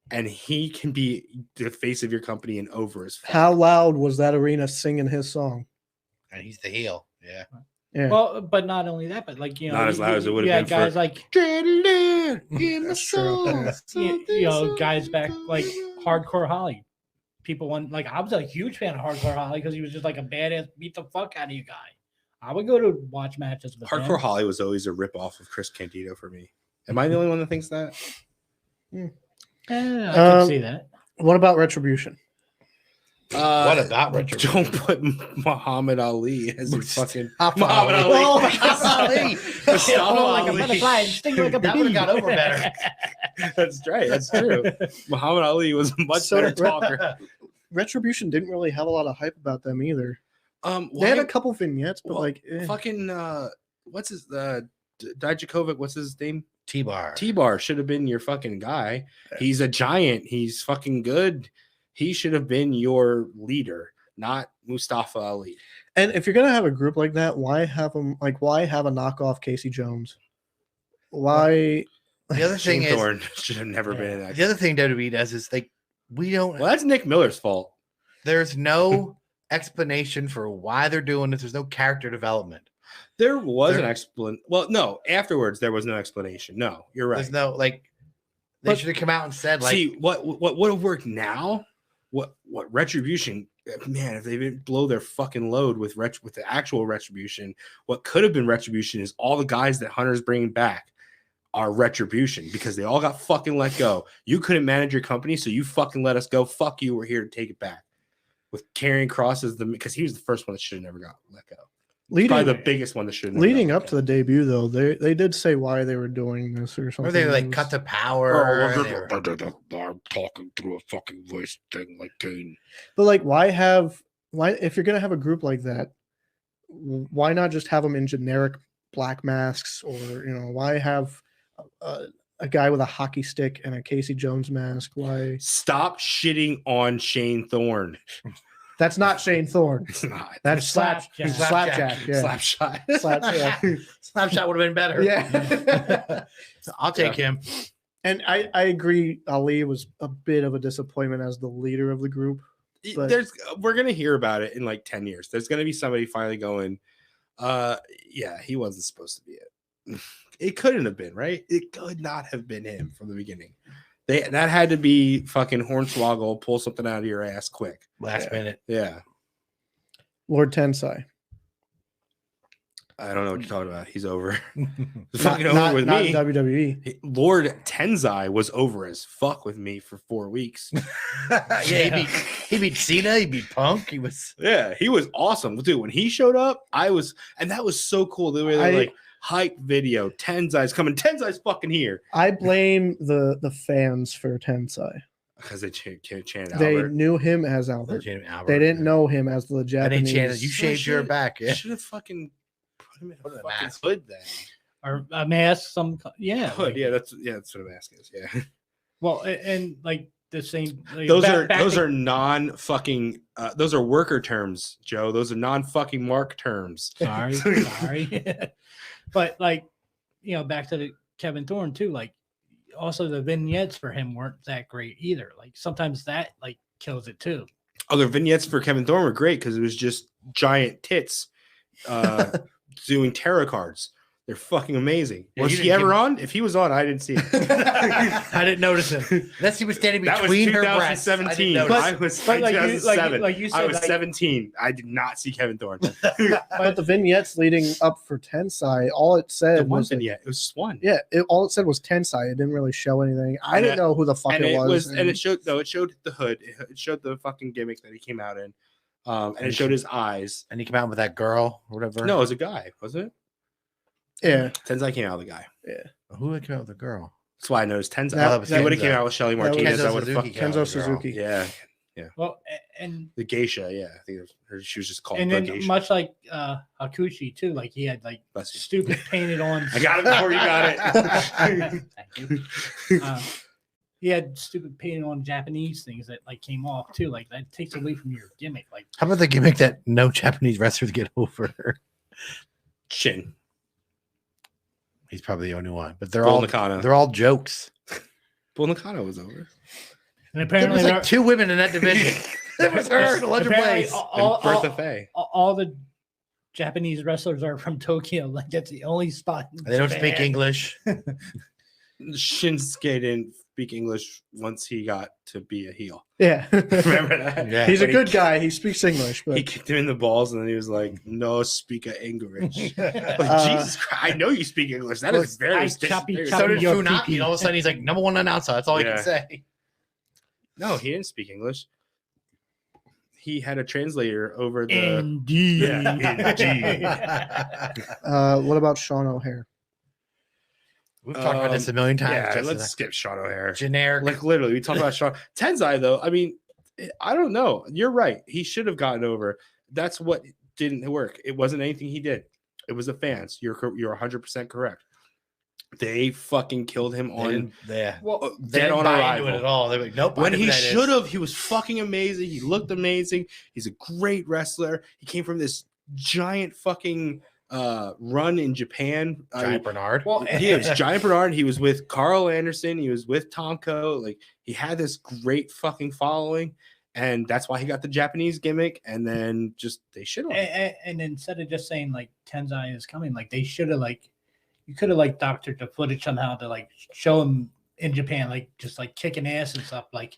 and he can be the face of your company and over as fuck. How loud was that arena singing his song? And he's the heel. Yeah. Yeah. Well, but not only that, but like, you know, Not as loud as it would have yeah, been guys for- like That's true. you know, guys back like Hardcore Holly. People want like I was a huge fan of Hardcore Holly because he was just like a badass, beat the fuck out of you guy. I would go to watch matches with Hardcore him. Holly was always a ripoff of Chris Candido for me. Am I the only one that thinks that? I can see that. What about Retribution? What about Retribution? Don't put Muhammad Ali as your fucking Muhammad Ali. Oh, Muhammad Ali. Mustafa Blow like a Ali. butterfly and sting like a That bee. would've got over better. That's right. That's true. Muhammad Ali was a much So better Ret- talker. Retribution didn't really have a lot of hype about them either. They Why- had a couple vignettes, but well, like, fucking what's his Dijakovic? What's his name? T-Bar. T-Bar should have been your fucking guy. He's a giant. He's fucking good. He should have been your leader, not Mustafa Ali. and if you're gonna have a group like that, why have them? Like, why have a knockoff Casey Jones? Why? The other thing Shane is, Thorne should have never been in that. the other thing WWE does is we don't. Well, that's Nick Miller's fault. There's no explanation for why they're doing this. There's no character development. There was an There- explanation. Well, no, afterwards there was no explanation. No, you're right. There's no like. They But- should have come out and said like, See what would have worked now? What Retribution? Man, if they didn't blow their fucking load with the actual Retribution, what could have been Retribution is all the guys that Hunter's bringing back are Retribution because they all got fucking let go. You couldn't manage your company, so you fucking let us go. Fuck you. We're here to take it back. With Karrion Kross as because he was the first one that should have never got let go. Probably the biggest one that should have. Leading up to the debut, though, they did say why they were doing this or something. or they It like was- cut the power. and they were- I'm talking through a fucking voice thing like Kane. But like, why if you're gonna have a group like that, why not just have them in generic black masks, or why have a guy with a hockey stick and a Casey Jones mask? Why? Stop shitting on Shane Thorne. That's not Shane Thorne. It's not. That's Slapjack. Slapjack. Yeah. Slap shot. Slapjack. Snapshot would have been better. Yeah. I'll take him. And I agree. Ali was a bit of a disappointment as the leader of the group. But- We're gonna hear about it in like 10 years. There's gonna be somebody finally going, yeah, he wasn't supposed to be it. It couldn't have been, right? It could not have been him from the beginning. That had to be fucking Hornswoggle, pull something out of your ass quick. Last minute. Yeah. Lord Tensai. I don't know what you're talking about. He's over. It's Not, fucking over not, with not me. in WWE. Lord Tensai was over as fuck with me for 4 weeks. Yeah, he beat Cena, he beat Punk. He was Yeah, he was awesome. Dude, when he showed up, and that was so cool. They were like, hype video, Tensai's coming. Tensai's fucking here. I blame the fans for Tensai. Because they chanted They Albert. knew him as Albert. Legitimate Albert. They didn't know him as the And they Japanese. chanted, "You shaved your back." They Yeah. should have fucking put him in Put a in a fucking mask. hood then. Or a mask, yeah. Hood, like- yeah, that's what a mask is. Yeah. Well, and like the same. Like, Those back to- are non-fucking those are worker terms, Joe. Those are non-fucking mark terms. Sorry. But like, back to the Kevin Thorne too. Like, also the vignettes for him weren't that great either. Like sometimes that like kills it too. Other vignettes for Kevin Thorne were great because it was just giant tits doing tarot cards. They're fucking amazing. Yeah, Was you he didn't ever give- on? If he was on, I didn't see it. I didn't notice him. Unless he was standing That was between her breasts. I 2017. didn't notice. I was But like you, 2007. like you said, I was like, 17. I did not see Kevin Thorne. But the vignettes leading up for Tensai, all it It said was wasn't yet. It was one. yeah, all it said was Tensai. It didn't really show anything. I didn't know who the fuck And it was. and it showed it showed the hood. It showed the fucking gimmick that he came out in. And it showed his eyes. And he came out with that girl or whatever. No, it was a guy, wasn't it? yeah, Tensai came out with a guy. Who came out with the girl? That's why I noticed Tenzai. That- If he would have came out with Shelly that was- Martinez, I Kenzo would have Suzuki fucked. came out Kenzo with the girl. Suzuki. Yeah, Well, and the geisha. Yeah, I think she was just called and the then geisha. much like Hakushi too, like he had like Bless you. stupid painted on. I got it before you got it. Thank you. He had stupid painted on Japanese things that like came off too. Like that takes away from your gimmick. Like How about the gimmick that no Japanese wrestlers get over? Shin. He's probably the only one, but they're Bull all Nakano. they're all jokes. Bull Nakano was over. and There apparently was there- like 2 women in that division. That was her, the Legend apparently Blaze. all, And Bertha Faye. all the Japanese wrestlers are from Tokyo. Like that's the only spot. in They don't speak Japan. English. Shinsuke didn't speak English once he got to be a heel. Yeah. Remember that? Yeah. He's a When good guy. He speaks English, He but kicked him in the balls, and then he was like, "No speak English." Like, Uh, Jesus Christ! I know you speak English. That look, is very. I choppy very- chop- So did Your Funaki. PP. And all of a sudden, he's like #1 announcer. That's all he Yeah. can say. No, he didn't speak English. He had a translator over the. Indeed. what about Sean O'Hare? We've talked about this a million times. Yeah, Justin. let's skip Sean O'Hare. Generic. Like literally, we talk about Sean Tenzai though. I mean, I don't know. You're right. He should have gotten over. That's what didn't work. It wasn't anything he did. It was the fans. You're 100% correct. They fucking killed him They on didn't- yeah. well, They dead didn't on buy into it arrival. at all. They were like, nope. I When know who he that is. should have, he was fucking amazing. He looked amazing. He's a great wrestler. He came from this giant fucking run in Japan. Giant Bernard. Well, He was Giant Bernard. He was with Carl Anderson. He was with Tomko. Like he had this great fucking following, and that's why he got the Japanese gimmick. And then just they shit on him. and instead of just saying like Tenzai is coming, like they should have like you could have like doctored the footage somehow to like show him in Japan, like just like kicking ass and stuff, like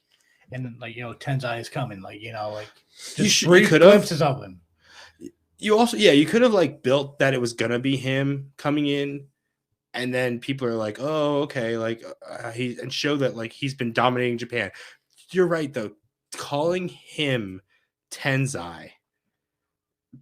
and then like Tenzai is coming, like like just You brief could have. glimpses of him. You also, yeah, you could have like built that it was gonna be him coming in, and then people are like, oh, okay, like he and show that like he's been dominating Japan. You're right though, calling him Tenzai,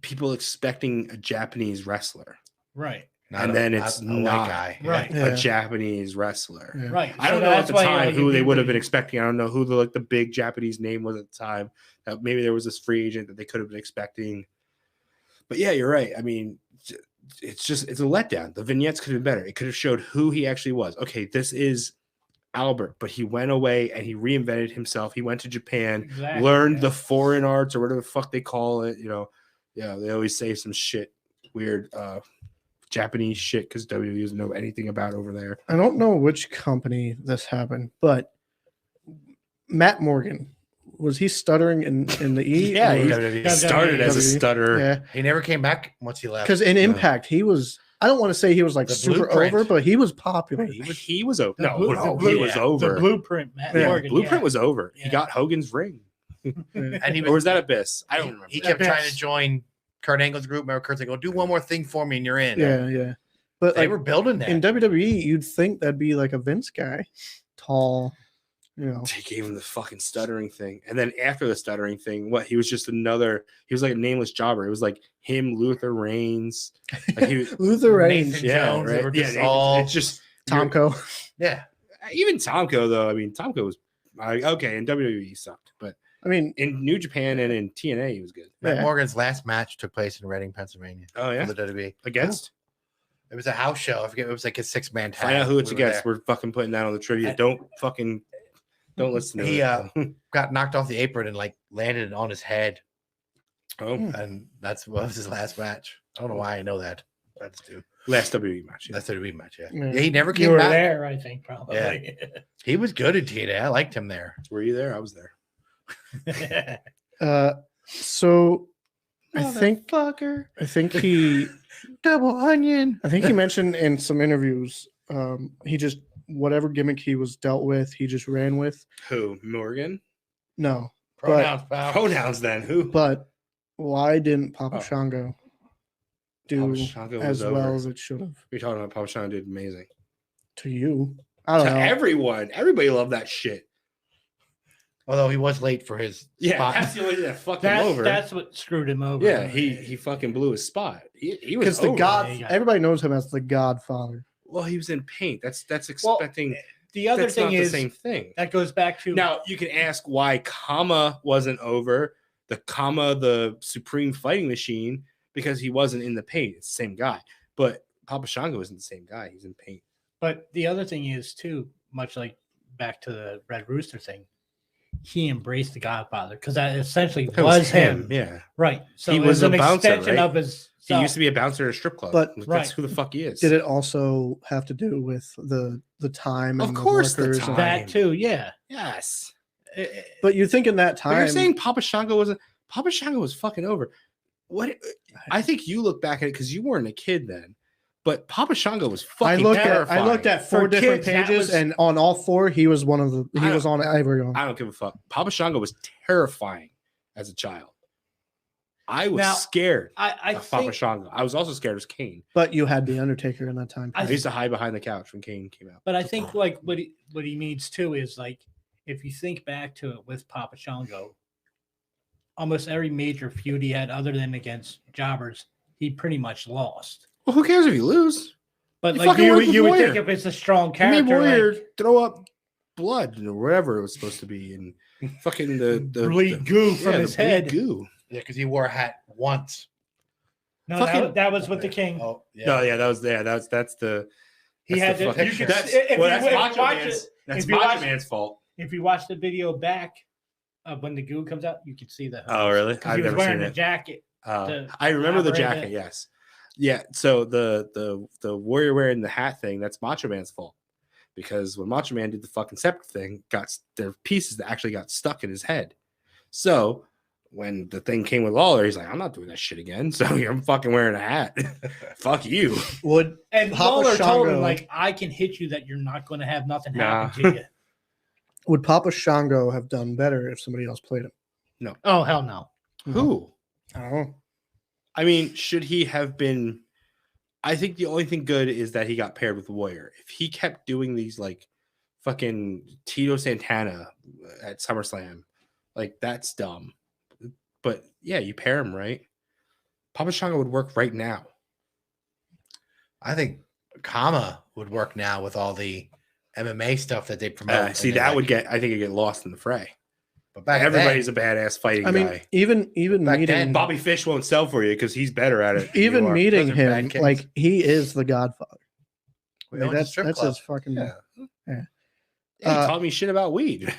people expecting a Japanese wrestler, Right. and then it's a not white guy. Right. Yeah. a Japanese wrestler. Yeah. Right. I don't So know at that's the why, time like, who if they you would have really- been expecting. I don't know who the big Japanese name was at the time. Maybe there was this free agent that they could have been expecting. But yeah, you're right. I mean, it's a letdown. The vignettes could have been better. It could have showed who he actually was. Okay, this is Albert, but he went away and he reinvented himself. He went to Japan, Exactly, learned yeah. the foreign arts or whatever the fuck they call it. Yeah, they always say some shit, weird Japanese shit because WWE doesn't know anything about over there. I don't know which company this happened, but Matt Morgan, was he stuttering in the E? Yeah, Or- he WWE. started as a WWE. stutter. yeah. He never came back once he left. Because in Impact, he was. I don't want to say he was like The super Blueprint. over, but he was popular. He was over. The No, blue- no, the he blue- was The over. blueprint, Matt Yeah, Morgan. Blueprint yeah. was over. He Yeah. got Hogan's ring. And he Or was that Abyss? I don't remember. He kept Abyss. trying to join Kurt Angle's group. Remember, Kurt's like, "Oh, do one more thing for me, and you're in." Yeah. But They like were building that. in WWE, you'd think that'd be like a Vince guy, tall, They gave him the fucking stuttering thing. And then after the stuttering thing, he was just he was like a nameless jobber. It was like him, Luther Reigns. Like he was, Luther Reigns, Nathan Jones, they were just all- it's just Tomko. yeah. even Tomko though. I mean, Tomko was okay in WWE he sucked, but I mean, in New Japan and in TNA he was good. Matt Yeah. Morgan's last match took place in Reading, Pennsylvania. Oh yeah, For the WWE. against. It was a house show. I forget. It was like a 6-man tag. Find out who it's We were against. there. We're fucking putting that on the trivia. Don't listen to He, it. got knocked off the apron and like landed on his head, Oh, and that was his last match. I don't know why I know that. That's too. last WWE match. Yeah. That's the WWE match. Yeah. Yeah. Yeah, he never You came were back. there, I think, probably. He was good at TNA. I liked him there. Were you there? I was there. so I think he Double onion. I think he mentioned in some interviews, he just whatever gimmick he was dealt with, he just ran with. Who? Morgan? No, Pronouns, pal. Pronouns then. Who? but why didn't Papa Oh. Shango do Papa Shango as was well over. as it should have? You're talking about Papa Shango did amazing. To you, I don't To know. everyone. Everybody loved that shit. Although he was late for his Yeah, spot. that's the only thing that fucked him over. That's what screwed him over. Yeah, he fucking blew his spot. He was Because the over. God, Yeah, he got- everybody knows him as the Godfather. Well, he was in paint. That's Well, expecting. the other That's thing not is the same thing. that goes back to Now you can ask why Kama wasn't over the Supreme Fighting Machine, because he wasn't in the paint. It's the same guy, but Papa Shango isn't the same guy. He's in paint. But the other thing is too, much like back to the Red Rooster thing, he embraced the Godfather because that essentially That was him. Yeah, Right. So He it was was an a bouncer, extension right? of his. he used to be a bouncer at a strip club, But- that's Right. who the fuck he is. Did it also have to do with the time? Of And course the workers and- time. that too. Yeah. Yes. But you think in that But time, you're saying Papa Shango was fucking over. What? I think you look back at it because you weren't a kid then. But Papa Shango was I fucking looked terrifying. at 4 For different kids, that pages, was- and on all 4, he was one of the. He I was on every one. I don't give a fuck. Papa Shango was terrifying as a child. I was Now, scared I of Papa think Shango. I was also scared of Kane. But you had the Undertaker in that time. I I used to hide behind the couch when Kane came out. But I think like what he means too is like if you think back to it with Papa Shango, almost every major feud he had other than against jobbers, he pretty much lost. Well, who cares if you lose? But You like fucking worked with you would Warrior. think if it's a strong He made character, Warrior like throw up blood or whatever it was supposed to be, and fucking the bleed goo from yeah, his the bleed head. Goo. Yeah, because he wore a hat once. No, Fucking- that was with the king. Oh, yeah. No, yeah, that's the. He that's had the to. fucking- You could, that's, if well, you, that's if you Macho watch Man's. it, That's if you Macho watch- Man's fault. if you watch the video back of when the goo comes out, you can see the. Oh, really? Because he was wearing a jacket. to I remember the elaborate jacket. it. Yes. Yeah. So the Warrior wearing the hat thing, that's Macho Man's fault, because when Macho Man did the fucking separate thing, there were pieces that actually got stuck in his head. So when the thing came with Lawler, he's like, I'm not doing that shit again. So I'm fucking wearing a hat. Fuck you. Would And Papa Lawler told him Shango- like, I can hit you that you're not going to have nothing Nah. happen to you. would Papa Shango have done better if somebody else played him? Oh hell no. Who? I don't know. I mean, should he have been? I think the only thing good is that he got paired with Warrior. If he kept doing these like fucking Tito Santana at SummerSlam, like that's dumb. But yeah, you pair him right. Papa Shango would work right now. I think Kama would work now with all the MMA stuff that they promote. See, and they're that like- would get. I think it get lost in the fray. But back Everybody's then, a badass fighting I mean, guy. even Back meeting then, Bobby Fish won't sell for you because he's better at it. than even you are. meeting Those are bad him, kids. like he is the Godfather. we Like, owned a that's strip that's club. his fucking. Yeah. Yeah, he taught me shit about weed.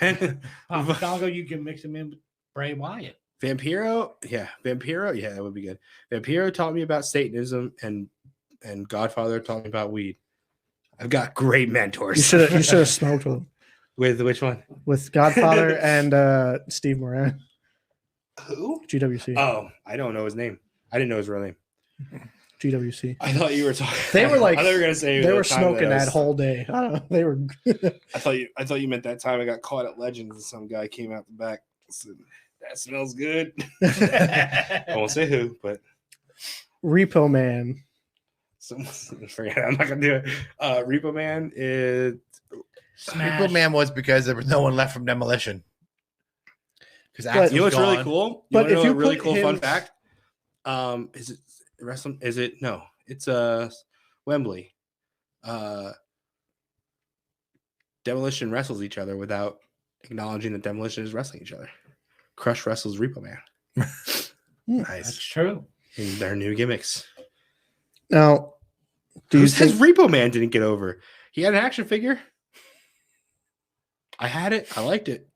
Papa Shango, you can mix him in with Bray Wyatt. Vampiro, yeah, that would be good. Vampiro taught me about Satanism, and Godfather taught me about weed. I've got great mentors. You should have smoked with him. With which one? With Godfather and Steve Moran, Who? GWC. Oh, I don't know his name. I didn't know his real name. GWC. I thought you were talking. They were like- I thought you were gonna say They the were time smoking I that was- whole day. I don't know. They were. I thought you meant that time I got caught at Legends and some guy came out the back. Said, that smells good. I won't say who, but Repo Man. forget it. I'm not gonna do it. Repo Man is Smash. Repo Man was because there was no one left from Demolition. Because But- you know what's really cool? But Wanna if know you a really put cool fun him- fact? Is it wrestling? Is it no? It's Wembley. Demolition wrestles each other without acknowledging that Demolition is wrestling each other. Crush wrestles Repo Man That's Nice. true. in their new gimmicks. Now, do Who you says think, Repo Man didn't get over? He had an action figure. I had it. I liked it.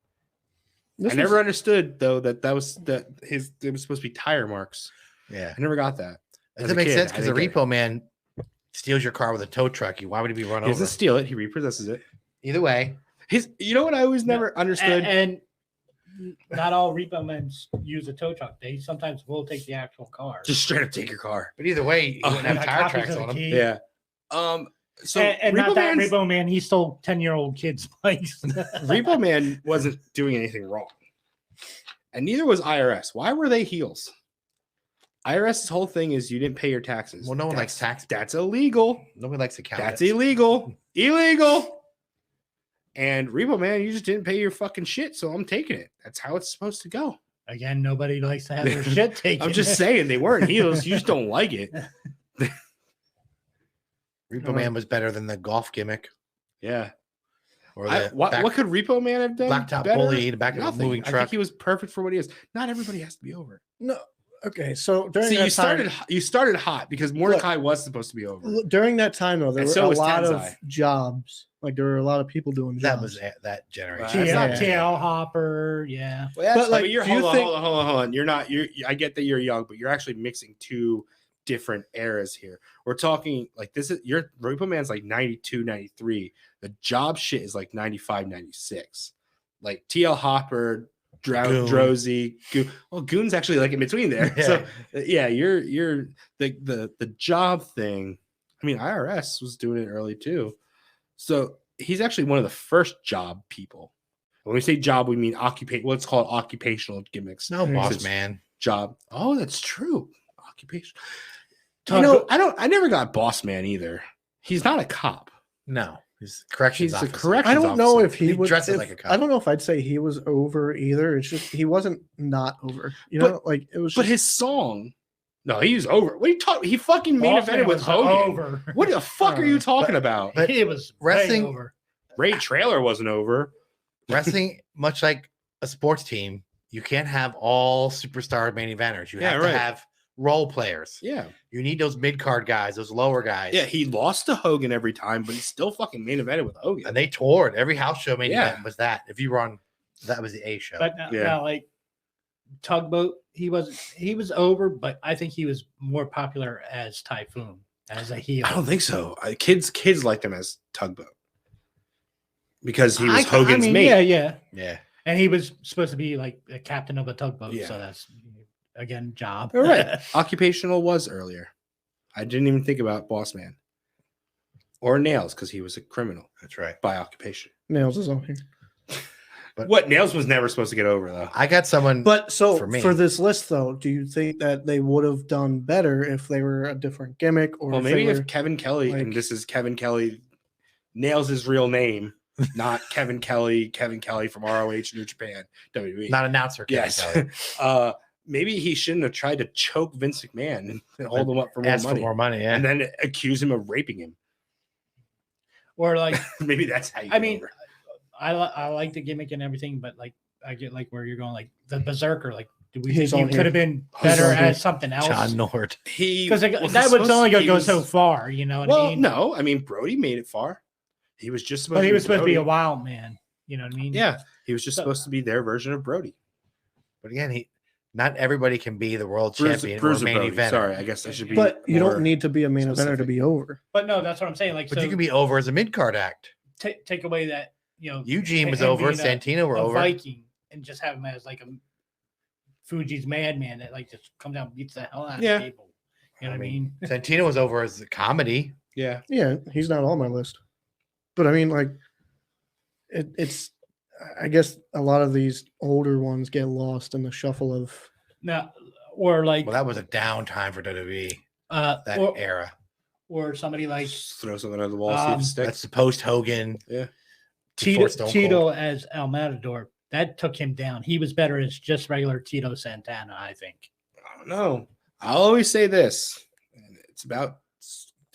this I never was- understood though that was it was supposed to be tire marks. Yeah. I never got that. It As doesn't a make kid, sense I because the didn't get it. Repo Man steals your car with a tow truck. Why would he be run He doesn't over? steal it. He repossesses it. Either way, You know what I always never understood? And not all repo men use a tow truck. They sometimes will take the actual car. Just straight up take your car. but either way, he wouldn't have Got tire copies tracks of the on him. key. Yeah. So and Repo, not that Man's- Repo Man, he stole 10-year-old kids' bikes. Repo Man wasn't doing anything wrong. And neither was IRS. Why were they heels? IRS's whole thing is you didn't pay your taxes. Well, no one That's- likes tax. That's illegal. Nobody likes accountants. That's illegal. Illegal. And Repo Man, you just didn't pay your fucking shit, so I'm taking it. That's how it's supposed to go. Again, nobody likes to have their shit taken. I'm just saying they weren't heels. You just don't like it. Repo Man was better than the golf gimmick. Yeah. Or the what could Repo Man have done? blacktop better? bully in the back of a Nothing. moving I truck? think he was perfect for what he is. Not everybody has to be over. No. Okay, so during See, that you started hot because Mordecai was supposed to be over. during that time though, there And were so a was lot Tenzai. of jobs. Like there were a lot of people doing jobs. That was that generation. That's not TL Hopper, yeah. Well, But, like, but you're do you hold think- on. You're not. I get that you're young, but you're actually mixing two different eras here. We're talking like this is your Repo Man's like 92, 93. The job shit is like 95, 96. Like TL Hopper, Goon. Drowsy, Goon. Well, Goon's actually like in between there. Yeah. So yeah, you're the job thing. I mean, IRS was doing it early too. So he's actually one of the first job people. When we say job, we mean what's called occupational gimmicks. No, boss It's man. job. Oh, that's true. Occupation. Talk- I never got boss man either. He's not a cop. No, he's corrections. He's a officer. corrections I don't know officer. if he would dresses if- like a cop. I don't know if I'd say he was over either. It's just he wasn't not over. You But- know, like it was. But just, his song, no, he's over. What are you talking? He fucking main Boss evented Man with was Hogan. over. What the fuck are you talking about? but He was wrestling- way over. Ray Trailer wasn't over. Wrestling, much like a sports team, you can't have all superstar main eventers. You Yeah, have right. to have role players. Yeah, You need those mid card guys, those lower guys. yeah. He lost to Hogan every time, but he still fucking main evented with Hogan. And they toured. Every house show main Yeah. event was that. If you were on, that was the A show. But now, Yeah. now, like Tugboat, he was over, but I think he was more popular as Typhoon, as a heel. I don't think so. Kids liked him as Tugboat because he was Hogan's mate. Yeah. yeah. And he was supposed to be like a captain of a tugboat. Yeah. So that's again job. All right. Occupational was earlier. I didn't even think about Boss Man or Nails because he was a criminal That's right. by occupation. Nails is on here. But- What Nails was never supposed to get over though. I got someone. But so For me. for this list though, do you think that they would have done better if they were a different gimmick or Well, if maybe they if were, Kevin Kelly, and like- this is Kevin Kelly, Nails his real name, not Kevin Kelly from ROH New Japan WWE. not announcer. Kevin yes. Kelly. Maybe he shouldn't have tried to choke Vince McMahon and hold him up for more Ask for money, more money. Yeah. and then accuse him of raping him. Or like Maybe that's how you. I get mean, over. I like the gimmick and everything, but like I get like where you're going, like the Berserker. Like, do we He's think on he here. could have been He's better on here. as something else? John Nord. He Because that was would supposed- only he go was- so far, you know what Well, I mean? no, I mean Brody made it far. He was just supposed. But he was supposed to be a Brody. wild man. You know what I mean? Yeah, he was just So- supposed to be their version of Brody. But again, not everybody can be the world champion Bruiser or main Brody. event. Sorry, I guess I should be. but you more don't need to be a main eventer to specific. be over. But no, that's what I'm saying. Like, But so you can be over as a mid card act. take away that, you know, Eugene was and over. being Santino were a over. Viking and just have him as like a Fuji's madman that like just comes down and beats the hell out Yeah. of people. You know what I mean? Santino was over as a comedy. Yeah, Yeah, he's not on my list. But I mean, like, it's. I guess a lot of these older ones get lost in the shuffle of. Now, or like Well, that was a down time for WWE. That or, era. or somebody like just throw something on the wall, see if it sticks. That's the post Hogan. Yeah. Tito, Stone Tito Cold. as El Matador. That took him down. He was better as just regular Tito Santana, I think. I don't know. I'll always say this, and it's about.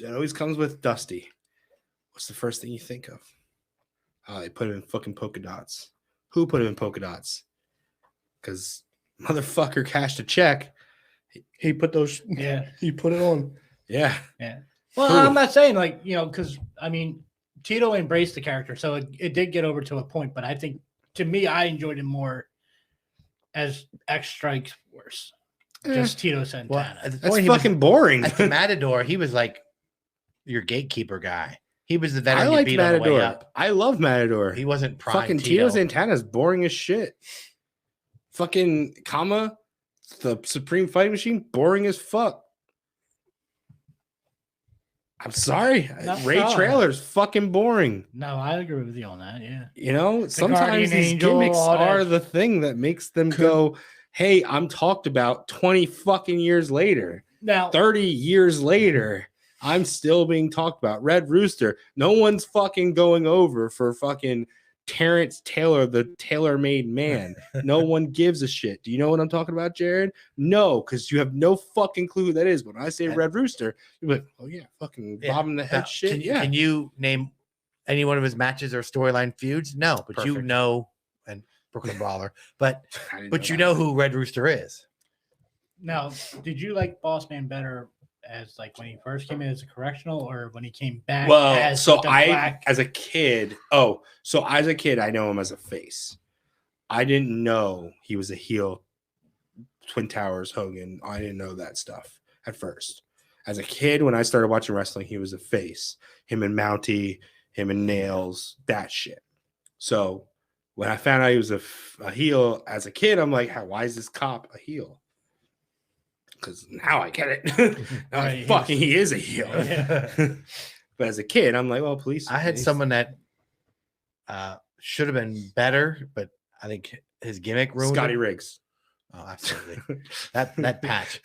It always comes with Dusty. What's the first thing you think of? Oh, they put him in fucking polka dots. Who put him in polka dots? Because motherfucker cashed a check. He put those. Yeah. He put it on. Yeah. Yeah. Well, True. I'm not saying like, you know, because I mean, Tito embraced the character, so it did get over to a point, but I think to me, I enjoyed him more as X Strike Force. Just Tito Santana. Well, at the That's point he was fucking boring. at the Matador, he was like your gatekeeper guy. He was the I veteran you liked beat on the way Matador. up. I love Matador. He wasn't prime Fucking Tito. Tito Santana's boring as shit. Fucking Kama, the Supreme Fighting Machine, boring as fuck. I'm sorry. No, Ray no. Trailer's fucking boring. No, I agree with you on that. Yeah. You know, Guardian sometimes these Angel, gimmicks all that. are the thing that makes them go, hey, I'm talked about 20 fucking years later, Now, 30 years later. I'm still being talked about. Red Rooster. No one's fucking going over for fucking Terrence Taylor, the tailor-made man. No one gives a shit. Do you know what I'm talking about, Jared? No, because you have no fucking clue who that is. When I say Red Rooster, you're like, oh yeah, fucking Yeah. bobbing the head Now, shit. Can, Yeah. can you name any one of his matches or storyline feuds? No, but you Perfect. know, and Brooklyn Brawler, but I didn't but you that. know who Red Rooster is. Now, did you like Boss Man better as like when he first came in as a correctional, or when he came back? Well, as so with the I, black- as a kid, I know him as a face. I didn't know he was a heel. Twin Towers, Hogan. I didn't know that stuff at first. As a kid, when I started watching wrestling, he was a face. Him and Mountie, him and Nails, that shit. So when I found out he was a heel as a kid, I'm like, why is this cop a heel? Because now I get it. Now Right, he is a heel. Yeah. But as a kid, I'm like, well, police. I had someone that should have been better, but I think his gimmick ruined Scotty him. Riggs. Oh, absolutely. that patch.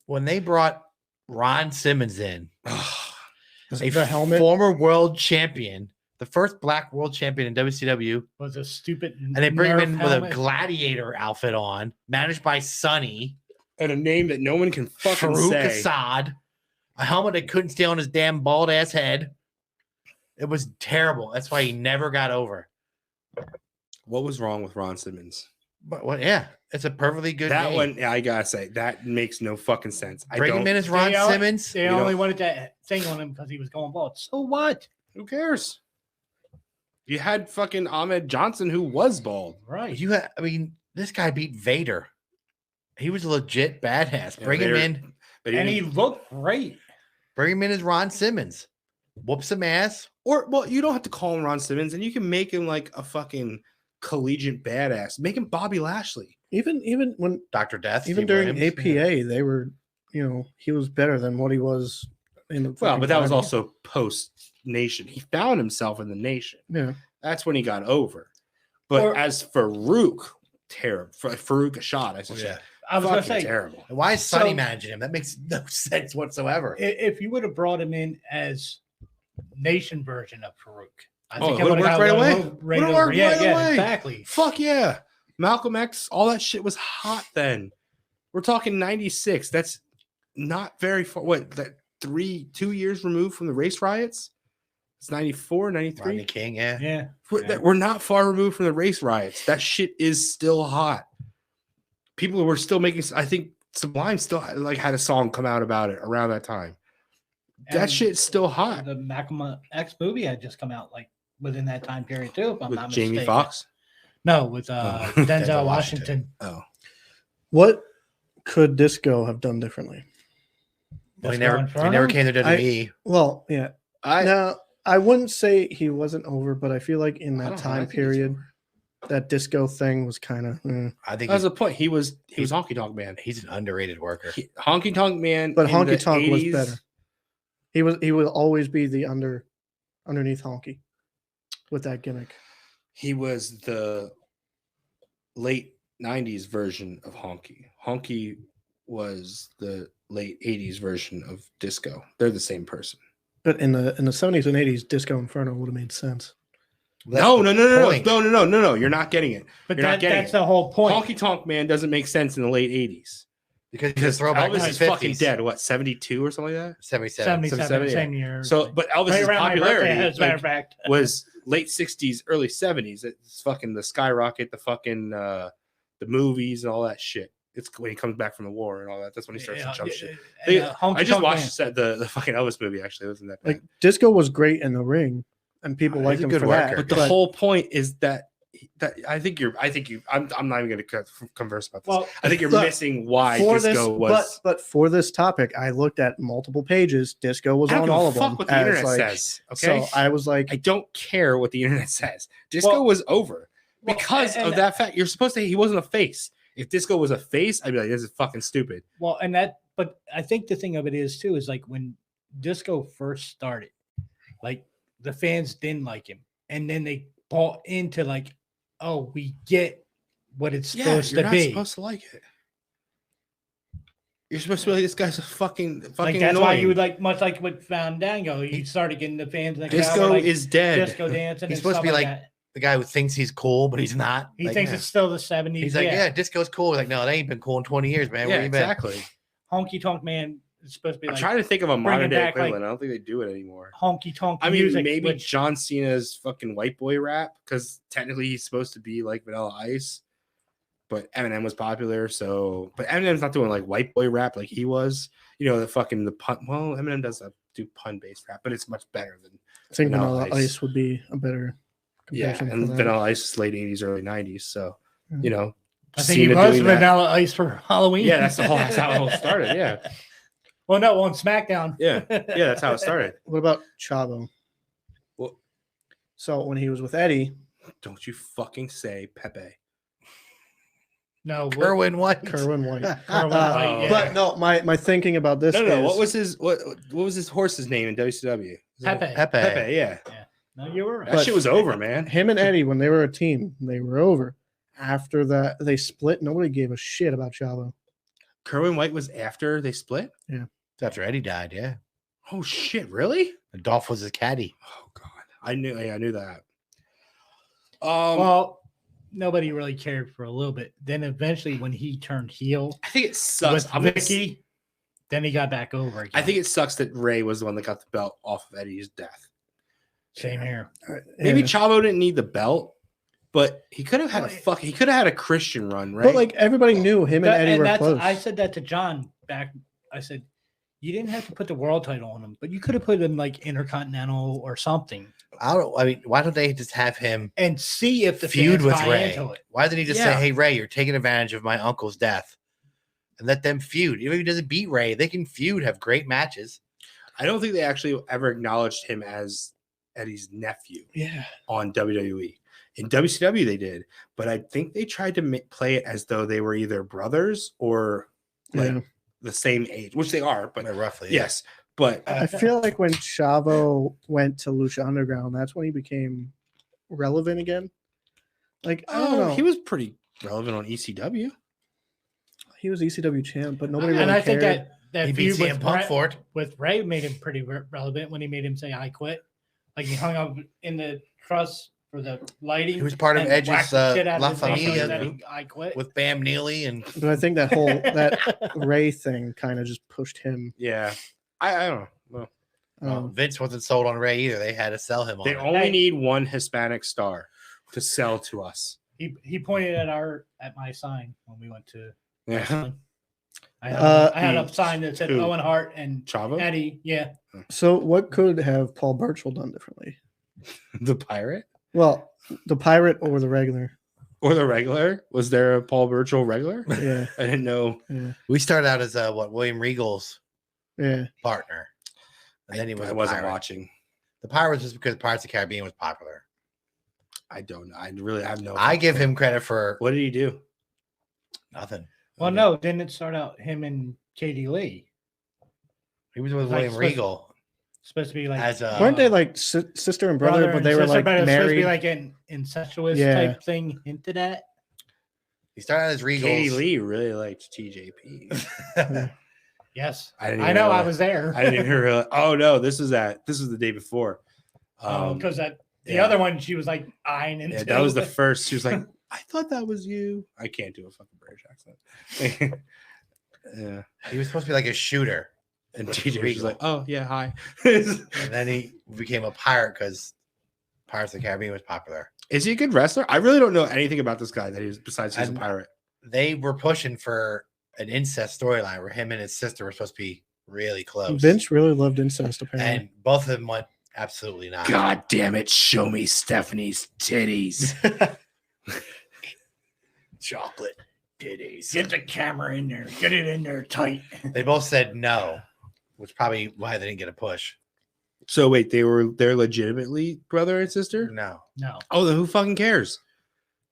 When they brought Ron Simmons in, a The helmet. former world champion, the first black world champion in WCW, was a stupid, and they bring him Nerf in with a helmet. gladiator outfit on, managed by Sonny, And a name that no one can fucking Farouk say. Assad, a helmet that couldn't stay on his damn bald ass head. It was terrible. That's why he never got over. What was wrong with Ron Simmons? But what? Yeah, it's a perfectly good That name. one, yeah, I gotta say, that makes no fucking sense. Bring him in as Ron They all- Simmons. They We only don't- wanted that thing on him because he was going bald. So what? Who cares? You had fucking Ahmed Johnson, who was bald. Right. I mean, this guy beat Vader. He was a legit badass. Yeah, Bring him Vader- in. But And he didn't- looked great. Bring him in as Ron Simmons. Whoop some ass. or well, you don't have to call him Ron Simmons, and you can make him like a fucking collegiate badass. Make him Bobby Lashley. Even when Dr. Death. even Steve during Williams. APA, they were, he was better than what he was in the. Well, but that was fucking also post Nation. He found himself in the Nation. yeah. That's when he got over. But Or- as Farouk, terrible. Farouk Ashad, I should say. Yeah. I was going to Fucking say, terrible. And why is Sonny So- managing him? That makes no sense whatsoever. if you would have brought him in as Nation version of Farouk, I Oh, it it would've would've worked got right a away. little Would've over. worked Yeah, right yeah, away. exactly. Fuck yeah. Malcolm X, all that shit was hot then. We're talking 96. That's not very far. What, that 2 years removed from the race riots? It's 94, 93. Rodney King, yeah. Yeah. We're not far removed from the race riots. That shit is still hot. People were still making, I think Sublime still like had a song come out about it around that time. That And shit's still hot. The Malcolm X movie had just come out like within that time period too. If I'm With not Jamie mistaken. Foxx. No, with Oh. Denzel Washington. Oh. What could Disco have done differently? Well, he Disco never Inferno? came to WWE. Well, yeah. I Now, I wouldn't say he wasn't over, but I feel like in I that don't know, I time think he's period, over. that Disco thing was kind of. I think That was he's, the point. He was Honky Tonk Man. he's an underrated worker. Honky Tonk Man. But in Honky the Tonk was 80s, better. He will always be the underneath Honky with that gimmick. He was the late 90s version of Honky. Honky was the late 80s version of Disco. They're the same person. But in the 70s and 80s, Disco Inferno would have made sense. No. point. You're not getting it. But You're not getting that's it. the whole point. Honky Tonk Man doesn't make sense in the late 80s. Because throwback Elvis to is the fucking 50s. dead. What, 72 or something like that? 77. 77, 77, same year. So, but right Elvis's around my birthday, popularity as a matter of fact. was late 60s, early 70s. It's fucking the skyrocket, the fucking the movies and all that shit. It's when he comes back from the war and all that. That's when he starts to jump shit. And, I just Honky watched Tonk the fucking Elvis movie. Actually, it wasn't that bad. Like Disco was great in the ring, and people He's liked a him good for worker. that. But the whole point is that I'm not even going to converse about this. Well, I think you're look, missing why for Disco this, was. but for this topic, I looked at multiple pages. Disco was I don't on give a all of fuck them. what the as, internet like- says. Okay, So I was like, I don't care what the internet says. Disco Well- was over well, because and- of that fact. You're supposed to. He wasn't a face. If Disco was a face, I'd be like, this is fucking stupid. Well, but I think the thing of it is too is like when Disco first started, like the fans didn't like him, and then they bought into like, oh, we get what it's supposed you're to not be. supposed to like it. You're supposed to be like, this guy's a fucking Like that's annoying. why you would like much like with Fandango, you started getting the fans in the crowd Disco like, is dead. disco dancing. He's and supposed to stuff be like that. the guy who thinks he's cool, but he's not. He Like, thinks yeah. it's still the 70s. He's like, yeah, disco's cool. Like, no, they ain't been cool in 20 years, man. Yeah, Where you been? exactly. Honky Tonk Man it's supposed to be I'm like trying to think of a bringing modern day back, like, equivalent. I don't think they do it anymore. honky tonk I mean, music. maybe which, John Cena's fucking white boy rap, because technically he's supposed to be like Vanilla Ice, but Eminem was popular. So, but Eminem's not doing like white boy rap like he was. You know, the pun. Well, Eminem does do pun based rap, but it's much better than I think Vanilla Vanilla Ice. Ice would be a better comparison. and for that. Vanilla Ice is late 80s, early 90s. So, you know, I think he Cena was doing that- Vanilla Ice for Halloween. Yeah, that's how it all started. Yeah, Well, no, on SmackDown. yeah, that's how it started. What about Chavo? Well, So when he was with Eddie, don't you fucking say Pepe. No, Kerwin White. Kerwin White. Kerwin Uh, White, yeah. But no, my thinking about this No. is What was his horse's name in WCW? Pepe. Pepe. Yeah, No, you were right. that shit was over, man. him and Eddie, when they were a team, they were over. After that, they split. Nobody gave a shit about Chavo. Kerwin White was after they split. After Eddie died, yeah. Oh shit! Really? And Dolph was his caddy. Oh god, I knew that. Well, nobody really cared for a little bit. Then eventually, when he turned heel I think it sucks. with Vicky, then he got back over again. I think it sucks that Ray was the one that got the belt off of Eddie's death. Same here. Maybe Yeah. Chavo didn't need the belt, but he could have had he could have had a Christian run, right? But like everybody knew him and Eddie were close. I said that to John back. I said, you didn't have to put the world title on him, but you could have put him like Intercontinental or something I mean, why don't they just have him and see if the feud fans with buy Ray? into it. Why did he just Yeah. say, "Hey Ray, you're taking advantage of my uncle's death," and let them feud? Even if he doesn't beat Ray, they can feud, have great matches. I don't think they actually ever acknowledged him as Eddie's nephew Yeah. on WWE. In WCW, they did, but I think they tried to play it as though they were either brothers or like Yeah. the same age, which they are. But Roughly, yes, but I feel like when Chavo went to Lucha Underground, that's when he became relevant again. Like I don't know, he was pretty relevant on ECW. he was ECW champ, but nobody really And I cared. think that He beat feud CM Punk for it. with Ray made him pretty relevant when he made him say "I quit." Like he hung up in the truss for the lighting. He was part of and Edge's, whacked the shit out La of his face and Familia said, group. I quit. with Bam Neely and But I think that Ray thing kind of just pushed him. Yeah, I don't know. Well, Vince wasn't sold on Ray either. They had to sell him on they it. only Hey. need one Hispanic star to sell to us. He pointed at my sign when we went to Yeah, wrestling. I had a sign that said Who? Owen Hart and Chavo, Eddie. Yeah, So what could have Paul Burchill done differently? the pirate, Well, the pirate or the regular? or the regular. Was there a Paul Burchill regular? Yeah, I didn't know. yeah, We started out as William Regal's yeah. partner, and then he was I a wasn't pirate. watching. The pirate was just because Pirates of the Caribbean was popular. I don't know. I really have no. I give him credit for What did he do? nothing. well, no, didn't it start out him and Katie Lee? He was with Like, William supposed- Regal Supposed to be like as a. Weren't they like sister and brother, but and they were sister, like but it was supposed to married? be like an incestuous Yeah. type thing into that. He started out as Regal's. Katie Lee really liked TJP. Yes, I didn't. I even know. I realize- was there. I didn't even realize. Oh no, this was the day before. Because the yeah. other one she was like eyeing into. Yeah, that was the first. She was like, "I thought that was you." I can't do a fucking British accent. Yeah, He was supposed to be like a shooter, and TJ was like, "Oh yeah, hi." and then he became a pirate because Pirates of the Caribbean was popular. Is he a good wrestler? I really don't know anything about this guy that he was besides he's a And- pirate. They were pushing for an incest storyline where him and his sister were supposed to be really close. Vince really loved incest, apparently. and both of them went absolutely not. God damn it! Show me Stephanie's titties. Chocolate titties. Get the camera in there. Get it in there tight. They both said no, which probably why they didn't get a push. So wait, they're legitimately brother and sister? No, No. Oh, then who fucking cares?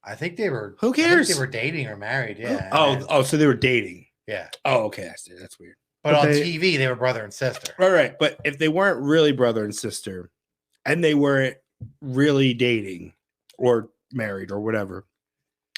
I think they were. Who I think cares? they were dating or married. Yeah. Oh, so they were dating. yeah. Oh, okay, that's weird. But But on they- TV, they were brother and sister. Right. But if they weren't really brother and sister, and they weren't really dating or married or whatever,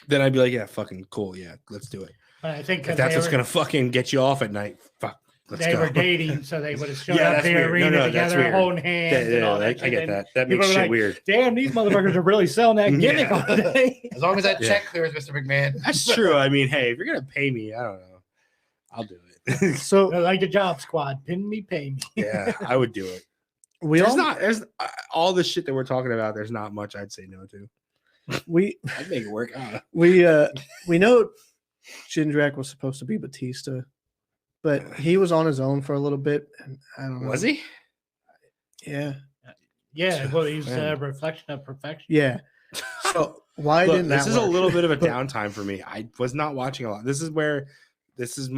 then I'd be like, yeah, fucking cool, yeah, let's do it. But I think If 'cause that's they what's were, gonna fucking get you off at night, fuck, let's they go. were dating, so they would have showed Yeah, up that's the weird. arena No, that's together, weird. holding hands. and all that I get shit. that. That people makes were shit like, weird. Damn, these motherfuckers are really selling that gimmick Yeah. all day. As long as that Yeah. check clears, Mr. McMahon. That's true. I mean, hey, if you're gonna pay me, I don't know, I'll do it. So Like the Job Squad, pin me, pay me. Yeah, I would do it. There's all the shit that we're talking about. There's not much I'd say no to. I'd make it work. We know Jindrak was supposed to be Batista, but he was on his own for a little bit. And I don't know. Was he? Yeah. Yeah, well, he's a reflection of perfection. Yeah. So why Look, didn't that this is a work? little bit of a downtime for me. I was not watching a lot. This isn't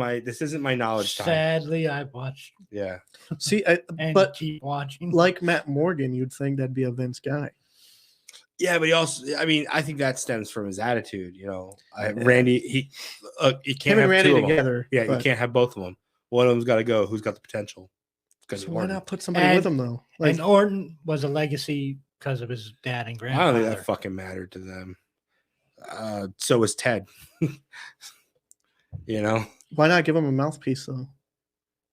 my knowledge time. Sadly, I've watched Yeah. See, and but keep watching. like Matt Morgan, you'd think that'd be a Vince guy. Yeah, but he also, I mean, I think that stems from his attitude. Randy, you can't Him and have Randy two of them. together. Yeah, you but- can't have both of them. One of them's got to go. Who's got the potential? Because So why not put somebody with him though? Like, And Orton was a legacy because of his dad and I grandfather. don't think that fucking mattered to them. So was Ted. why not give him a mouthpiece though?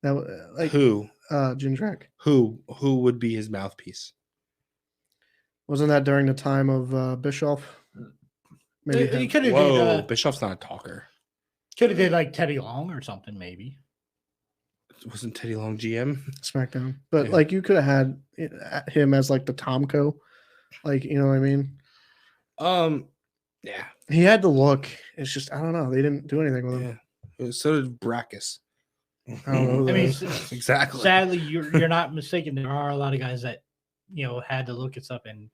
That like Who Jindrak. who would be his mouthpiece? Wasn't that during the time of Bischoff? Maybe He him. could have Whoa, did, Bischoff's not a talker. did like Teddy Long or something, maybe. Wasn't Teddy Long GM? SmackDown, but Yeah. like you could have had him as like the Tomko, like you know what I mean. Yeah, He had the look. It's just I don't know. They didn't do anything with him. yeah. So did Brackus. I don't know. Who I that mean, is. Exactly. sadly, you're not mistaken. There are a lot of guys that had to look at up, and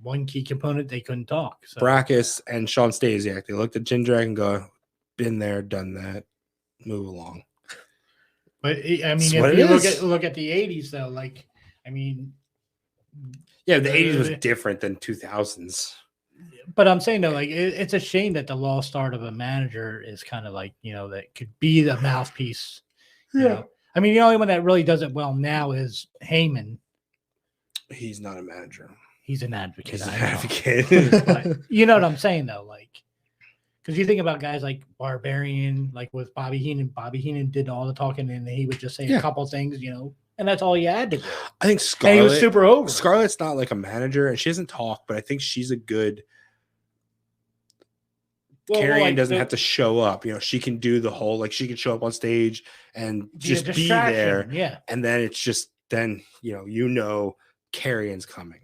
one key component they couldn't talk. So Brackus and Sean Stasiak. They looked at Jindrak and go, "Been there, done that. Move along." But I That's mean, what if it you is. look at the '80s, though, like I mean, Yeah, the '80s was different than 2000s. but I'm saying though, like it's a shame that the lost art of a manager is kind of like that could be the mouthpiece. You know? I mean, the only one that really does it well now is Heyman. He's not a manager. He's an advocate. He's an I know. advocate. But you know what I'm saying though, like because you think about guys like Barbarian, like with Bobby Heenan. Bobby Heenan did all the talking, and he would just say Yeah. a couple things, and that's all he had to do. I think And he was Scarlett. super over. Scarlett's not like a manager, and she doesn't talk, but I think she's a good. Carrion doesn't have to show up. She can do the whole she can show up on stage and just be there, Yeah. and then it's just Carrion's coming.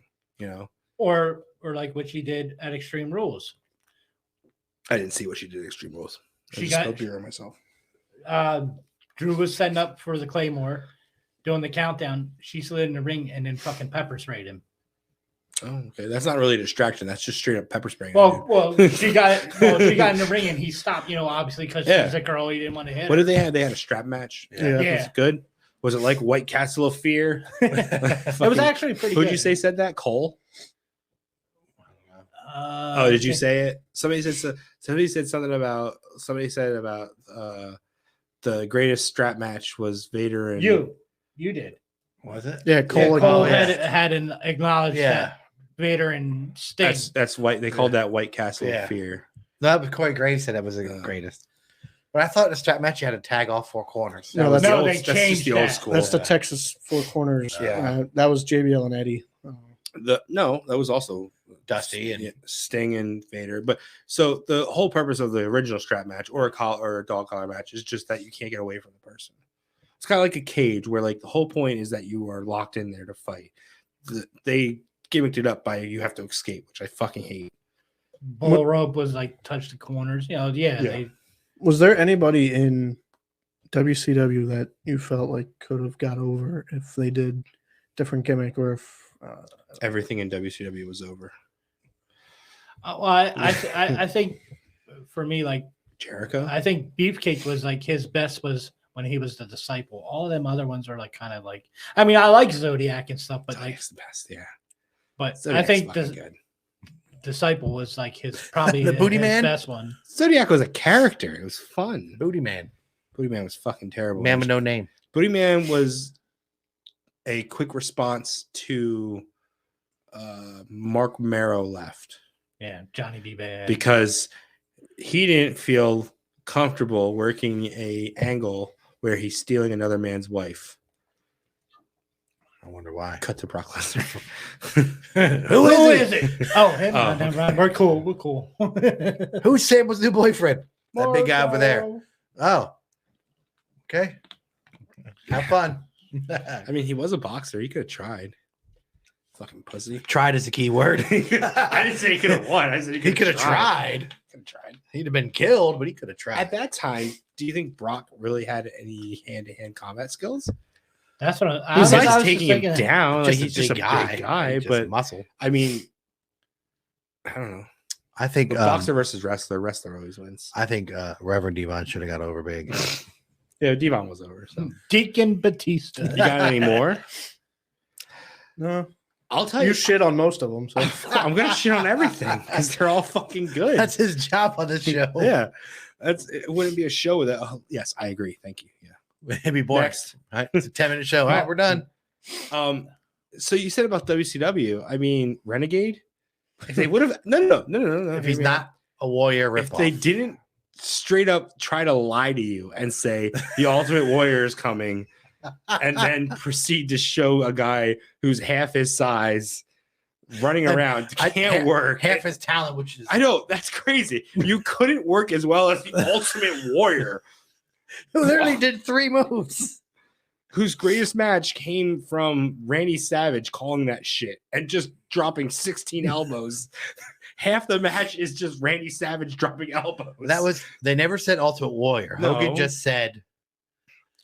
Or like what she did at Extreme Rules. I didn't see what she did at Extreme Rules. She I just got- spilled beer on myself. Drew was setting up for the Claymore, doing the countdown. She slid in the ring and then fucking pepper sprayed him. Oh, okay. That's not really a distraction. That's just straight up pepper spraying. him, Well, she got in the ring and he stopped, obviously because Yeah. she's a girl. He didn't want to hit What her. did they have? They had a strap match. Yeah. Yeah. Was it good? Was it like White Castle of Fear? It was actually pretty Who'd good. you say said that? Cole? Oh, did you say it? Somebody said something about the greatest strap match was Vader and You did. Was it? Yeah, Cole. Cole acknowledged. had an acknowledged that Vader and Sting. That's white. They called that White Castle Yeah. of Fear. No, but Corey Graves said that was the greatest. But I thought the strap match you had to tag all four corners. No, was that's- the No, old, they that's just changed the old that. school. That's the Texas Four Corners. Yeah. That was JBL and Eddie. No, that was also Dusty and Sting and Vader. But so the whole purpose of the original strap match or a dog collar match is just that you can't get away from the person. It's kind of like a cage where the whole point is that you are locked in there to fight. They gimmicked it up by you have to escape, which I fucking hate. Bull rope was touch the corners. Yeah. Was there anybody in WCW that you felt like could have got over if they did different gimmick or if Everything in WCW was over. Well, I think for me, Jericho. I think Beefcake was his best was when he was the disciple. All of them other ones are kind of I mean, I like Zodiac and stuff, but Zodiac's the best. Yeah. but I Zodiac's think fucking the good. disciple was his probably The Booty his Man? best one. Zodiac was a character. It was fun. Booty Man. Booty Man was fucking terrible. Man with no name. Booty Man was a quick response to Mark Marrow left Yeah, Johnny B. Bad. because he didn't feel comfortable working a angle where he's stealing another man's wife. I wonder why. Cut to Brock Lesnar. Who is it? Oh, him. Oh. Never mind. We're cool. We're cool. Who's Samuel's new boyfriend? That big guy over there. Oh. Okay. Have fun. I mean, he was a boxer. He could have tried. Fucking pussy. Tried is the key word. I didn't say he could have won. I said He could have tried. Could have tried. He'd have been killed, but he could have tried. At that time, do you think Brock really had any hand-to-hand combat skills? That's what I Besides was just taking him thinking. down, like, Just a he's just a big big guy. Just But muscle. I mean, I don't know. I think But boxer versus wrestler, wrestler always wins. I think Reverend Devon should have got over big. Yeah, Devon was over. So Deacon Batista. you got any more? No, I'll tell you you. shit on most of them. So I'm gonna shit on everything because they're all fucking good. That's his job on this show. Yeah, it wouldn't be a show without. Oh, yes, I agree. Thank you. Yeah. It'd be boring. Next. All right, it's a 10-minute show. All right, we're done. So you said about WCW. I mean, Renegade. If they would have, no. If he's not a warrior if ripoff. they didn't straight up try to lie to you and say the Ultimate Warrior is coming, and then proceed to show a guy who's half his size running around, can't work. half his talent, which is I know that's crazy. You couldn't work as well as the Ultimate Warrior, who literally did 3 moves. whose greatest match came from Randy Savage calling that shit and just dropping 16 elbows. Half the match is just Randy Savage dropping elbows. That was they never said Ultimate Warrior. No. Hogan just said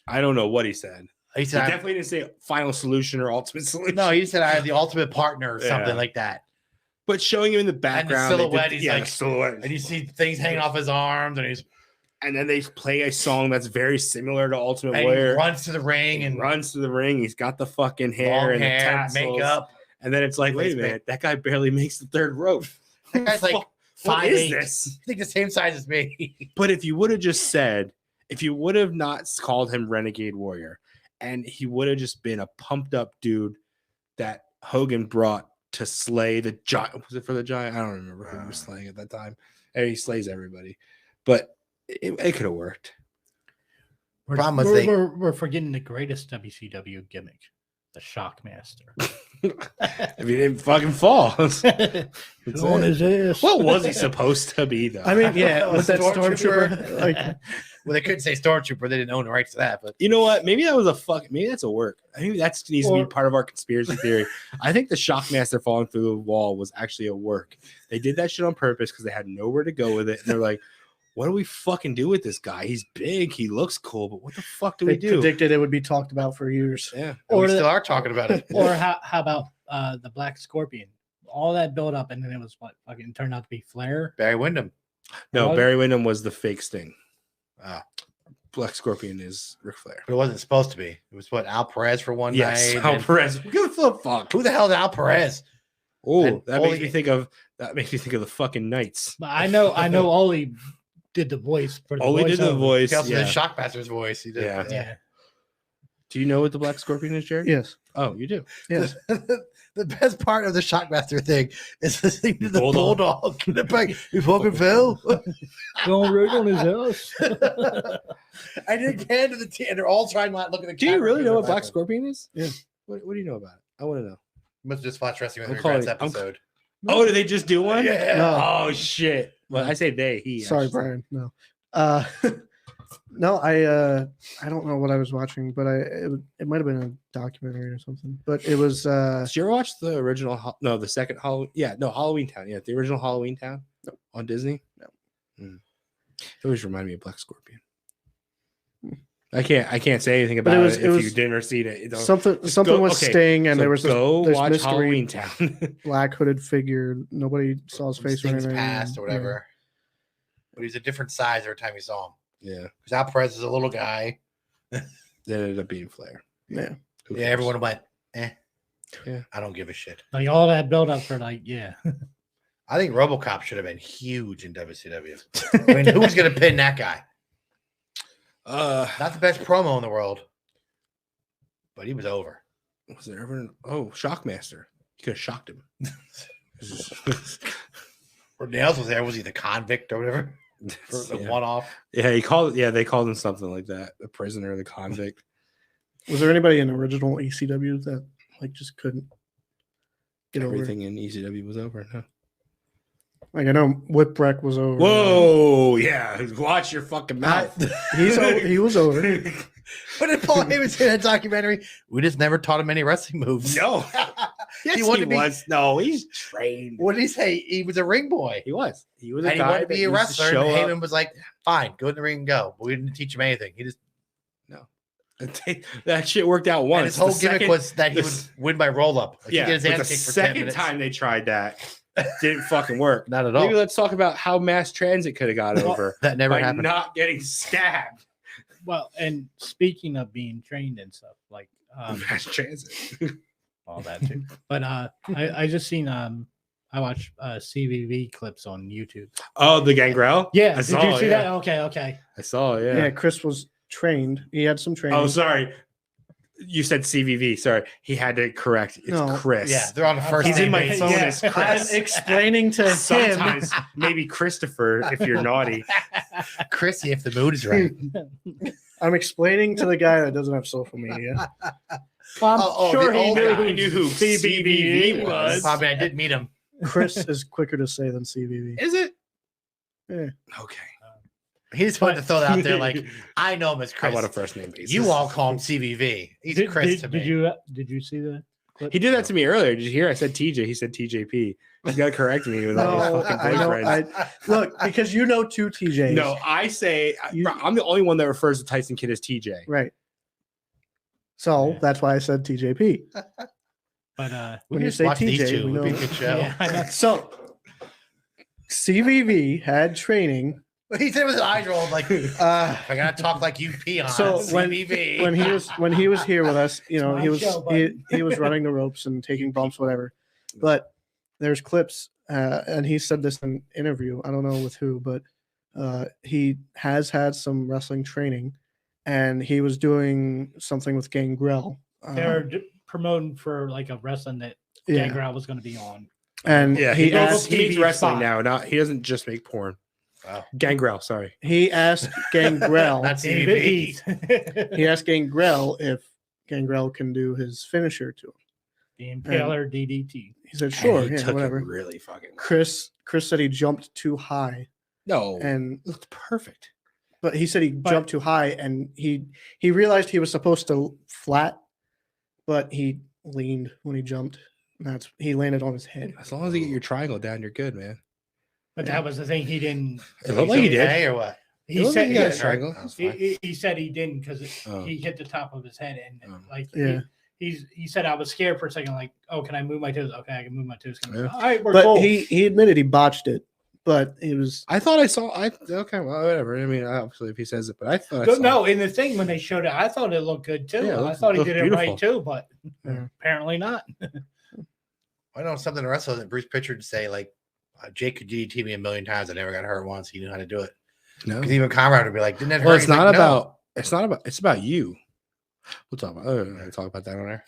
I don't know what he said. he He said I- definitely didn't say Final Solution or Ultimate Solution. no, he said I have the ultimate partner or something Yeah. like that. But showing him in the background, they silhouette, did- he's like- the silhouette. And you see things hanging off his arms, and And then they play a song that's very similar to Ultimate he Warrior. runs to the ring And and runs to the ring. He's got the fucking hair long and the hair, tassels. makeup. And then it's like, wait a Face minute, that guy barely makes the third rope. That guy's like What 5'8". is this? I think the same size as me. But if you would have just said, if you would have not called him Renegade Warrior, and he would have just been a pumped up dude that Hogan brought to slay the giant. Was it for the giant? I don't remember who he was slaying at that time. And he slays everybody. But it could have worked. Problem is We're forgetting the greatest WCW gimmick, the Shockmaster. If he didn't fucking fall. That's On it. his ass. What was he supposed to be, though? I mean, yeah, That was with that Stormtrooper. stormtrooper, like Well, they couldn't say Stormtrooper. They didn't own the rights to that. But you know what? Maybe that was maybe that's a work. I think that needs to be Or- part of our conspiracy theory. I think the Shockmaster falling through the wall was actually a work. They did that shit on purpose because they had nowhere to go with it. And they're like, what do we fucking do with this guy? He's big, he looks cool, but what the fuck do they we do? predicted it would be talked about for years. Yeah. or we Or still are talking about it. Or how about the Black Scorpion? All that build up, and then it was what fucking turned out to be Flair. Barry Windham. No, What? Barry Windham was the fake Sting. Ah. Black Scorpion is Ric Flair. But it wasn't supposed to be. It was what Al Perez for one Yes, night. Al and- Perez. Who the fuck? Who the hell is Al Perez? Oh, and that Ole- makes me think of the fucking Knights. But I know Ole did the voice for the Ole did the voiceover. voice. He also Yeah. did Shockmaster's voice. He did. Yeah. Yeah. Do you know what the Black Scorpion is, Jared? Yes, Oh, you do. yes. The best part of the Shockmaster thing is listening to the Bulldog. bulldog. In the back. You fucking Phil. Going right on his ass. I did can to the team, and they're all trying not to look at the Do you camera really because know they're what Black laughing. Scorpion is? Yeah. What do you know about it? I want to know. Must have just watched Wrestling with I'm Regrets calling- I'm- episode. Oh, did they just do one? Yeah. No. Oh shit. Well, I say they. He. Sorry, actually. Brian. No, no. I don't know what I was watching, but it might have been a documentary or something. But it was Did you ever watch the original? No, the second Halloween. Yeah, no, Halloween Town. Yeah, the original Halloween Town. No. On Disney. No. It always reminded me of Black Scorpion. I can't say anything But about it it, was- if it was you didn't ever see it. You know. something. just Something go- with okay, Sting, and So there was go this watch mystery Halloween Town. black hooded figure. Nobody saw his face or Sting's anything. past or Yeah. whatever. But he's a different size every time you saw him. Yeah, Because Al Perez is a little guy. that ended up being Flair. Yeah. Who Yeah, cares? everyone went, Yeah. I don't give a shit. Like all that build up for yeah. I think RoboCop should have been huge in WCW. I mean, who's going to pin that guy? Not the best promo in the world, but he was over. Was there ever? Shockmaster. You could have shocked him. Or Nails was there. Was he the convict or whatever? For the yeah. one-off. Yeah, he called. Yeah, they called him something like that. The prisoner, the convict. Was there anybody in original ECW that like just couldn't get Everything in ECW was over. No. over? Like I know Whipwreck was over. Whoa, yeah. Watch your fucking mouth. He was over. What did Paul Heyman say in that documentary? We just never taught him any wrestling moves. No. Yes, wanted to be- was. No, he's trained. What did he say? He was a ring boy. He was. He was a And he guy wanted to that be a used wrestler. And show up. Heyman was like, fine, go in the ring and go. But we didn't teach him anything. He just That shit worked out once. and his whole The gimmick second- was that he would win by roll up. Like, yeah, he'd get his but the ass kicked for 10 second minutes. time they tried that, didn't fucking work. Not at all. Maybe let's talk about how mass transit could have got over That never by happened. not getting stabbed. Well, and speaking of being trained and stuff, like Mass transit. all that too. But I just seen I watched CVV clips on YouTube. Oh, the Gangrel? Yeah, I did saw you it, see yeah. that? Okay. I saw it, yeah. Yeah, Chris was trained. He had some training. Oh, sorry. You said CVV. Sorry. He had to correct. It's No. Chris. Yeah, they're on the first He's in name my basis. phone Yeah, as Chris. I'm explaining to him. Sometimes maybe Christopher if you're naughty. Chrissy, if the mood is right. I'm explaining to the guy that doesn't have social media. Well, I'm sure the he old knew guy. who He knew who CVV was. I mean, I did meet him. Chris is quicker to say than CVV. Is it? Yeah. Okay. He just wanted to throw that out there like, I know him as How Chris. about a first name basis? You all call him CVV. He's Chris to me. Did you see the clip? He did that to me earlier. Did you hear? I said TJ. He said TJP. He's got to correct me with all No, his fucking I know. boyfriends. Look, because you know two TJs. No, I say You- I'm the only one that refers to Tyson Kidd as TJ. Right. So Yeah. that's why I said TJP. But We When you just say watch these TJ, two. we It would be a know. good show. yeah, I know. So CVV had training. He said it with an eye roll like, Uh, I gotta talk like you peon. So when- CVV. when he was here with us, you know, It's he my was show, he, bud. he was running the ropes and taking bumps, whatever. But there's clips, and he said this in an interview. I don't know with who, but he has had some wrestling training, and he was doing something with Gangrel. They're promoting for like a wrestling that Yeah, Gangrel was going to be on. and Yeah, he he asked makes TV wrestling spot. now. Not he doesn't just make porn. Wow. Gangrel, sorry. he asked Gangrel. Not CVV. He asked Gangrel if Gangrel can do his finisher to him. The Impaler DDT. He said, And "Sure, he yeah, took it whatever." really fucking well. Chris said he jumped too high, No, and it looked perfect. but he said he But- jumped too high, and he realized he was supposed to flat, but he leaned when he jumped. And he landed on his head. As long as you get your triangle down, you're good, man. But that was the thing. He didn't. It looked like he did. Okay, or what? It He looked said like he got Yeah, a triangle. that was fine. he said he didn't because Oh. he hit the top of his head and Oh. like Yeah. he said I was scared for a second. Like, oh, can I move my toes? Okay, I can move my toes. Yeah. All right, we're But cool. he admitted he botched it, but it was I thought I saw. Okay, well, whatever. I mean, obviously, if he says it, but I thought. I No, saw no, in the thing when they showed it, I thought it looked good too. Yeah, it I looked- thought he looked did it right beautiful. too, but Yeah. apparently not. I know something to wrestle that Bruce Pritchard say like Jake could DDT me a million times. I never got hurt once. He knew how to do it. No. Because even Conrad would be like, "Didn't that hurt?" Well, it's He's like, not "No." about. It's not about. It's about you. We'll talk about. We'll talk about that on air.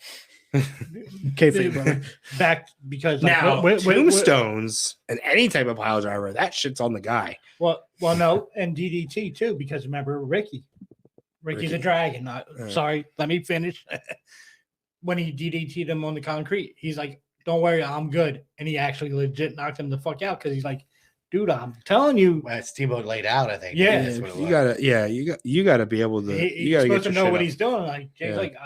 kayfabe, brother. Back because like, Now, what- tombstones and any type of pile driver, that shit's on the guy. well, no, and DDT too because remember Ricky the Ricky. Dragon. Yeah. Sorry, let me finish. When he DDT'd him on the concrete, he's like, "Don't worry, I'm good," and he actually legit knocked him the fuck out because he's like, "Dude, I'm telling you." Well, Steamboat laid out, I think. Yeah. That's what it You was. gotta. Yeah, you gotta be able to. He's you gotta supposed get to your know shit what up. he's doing. Like Jay's Yeah. like,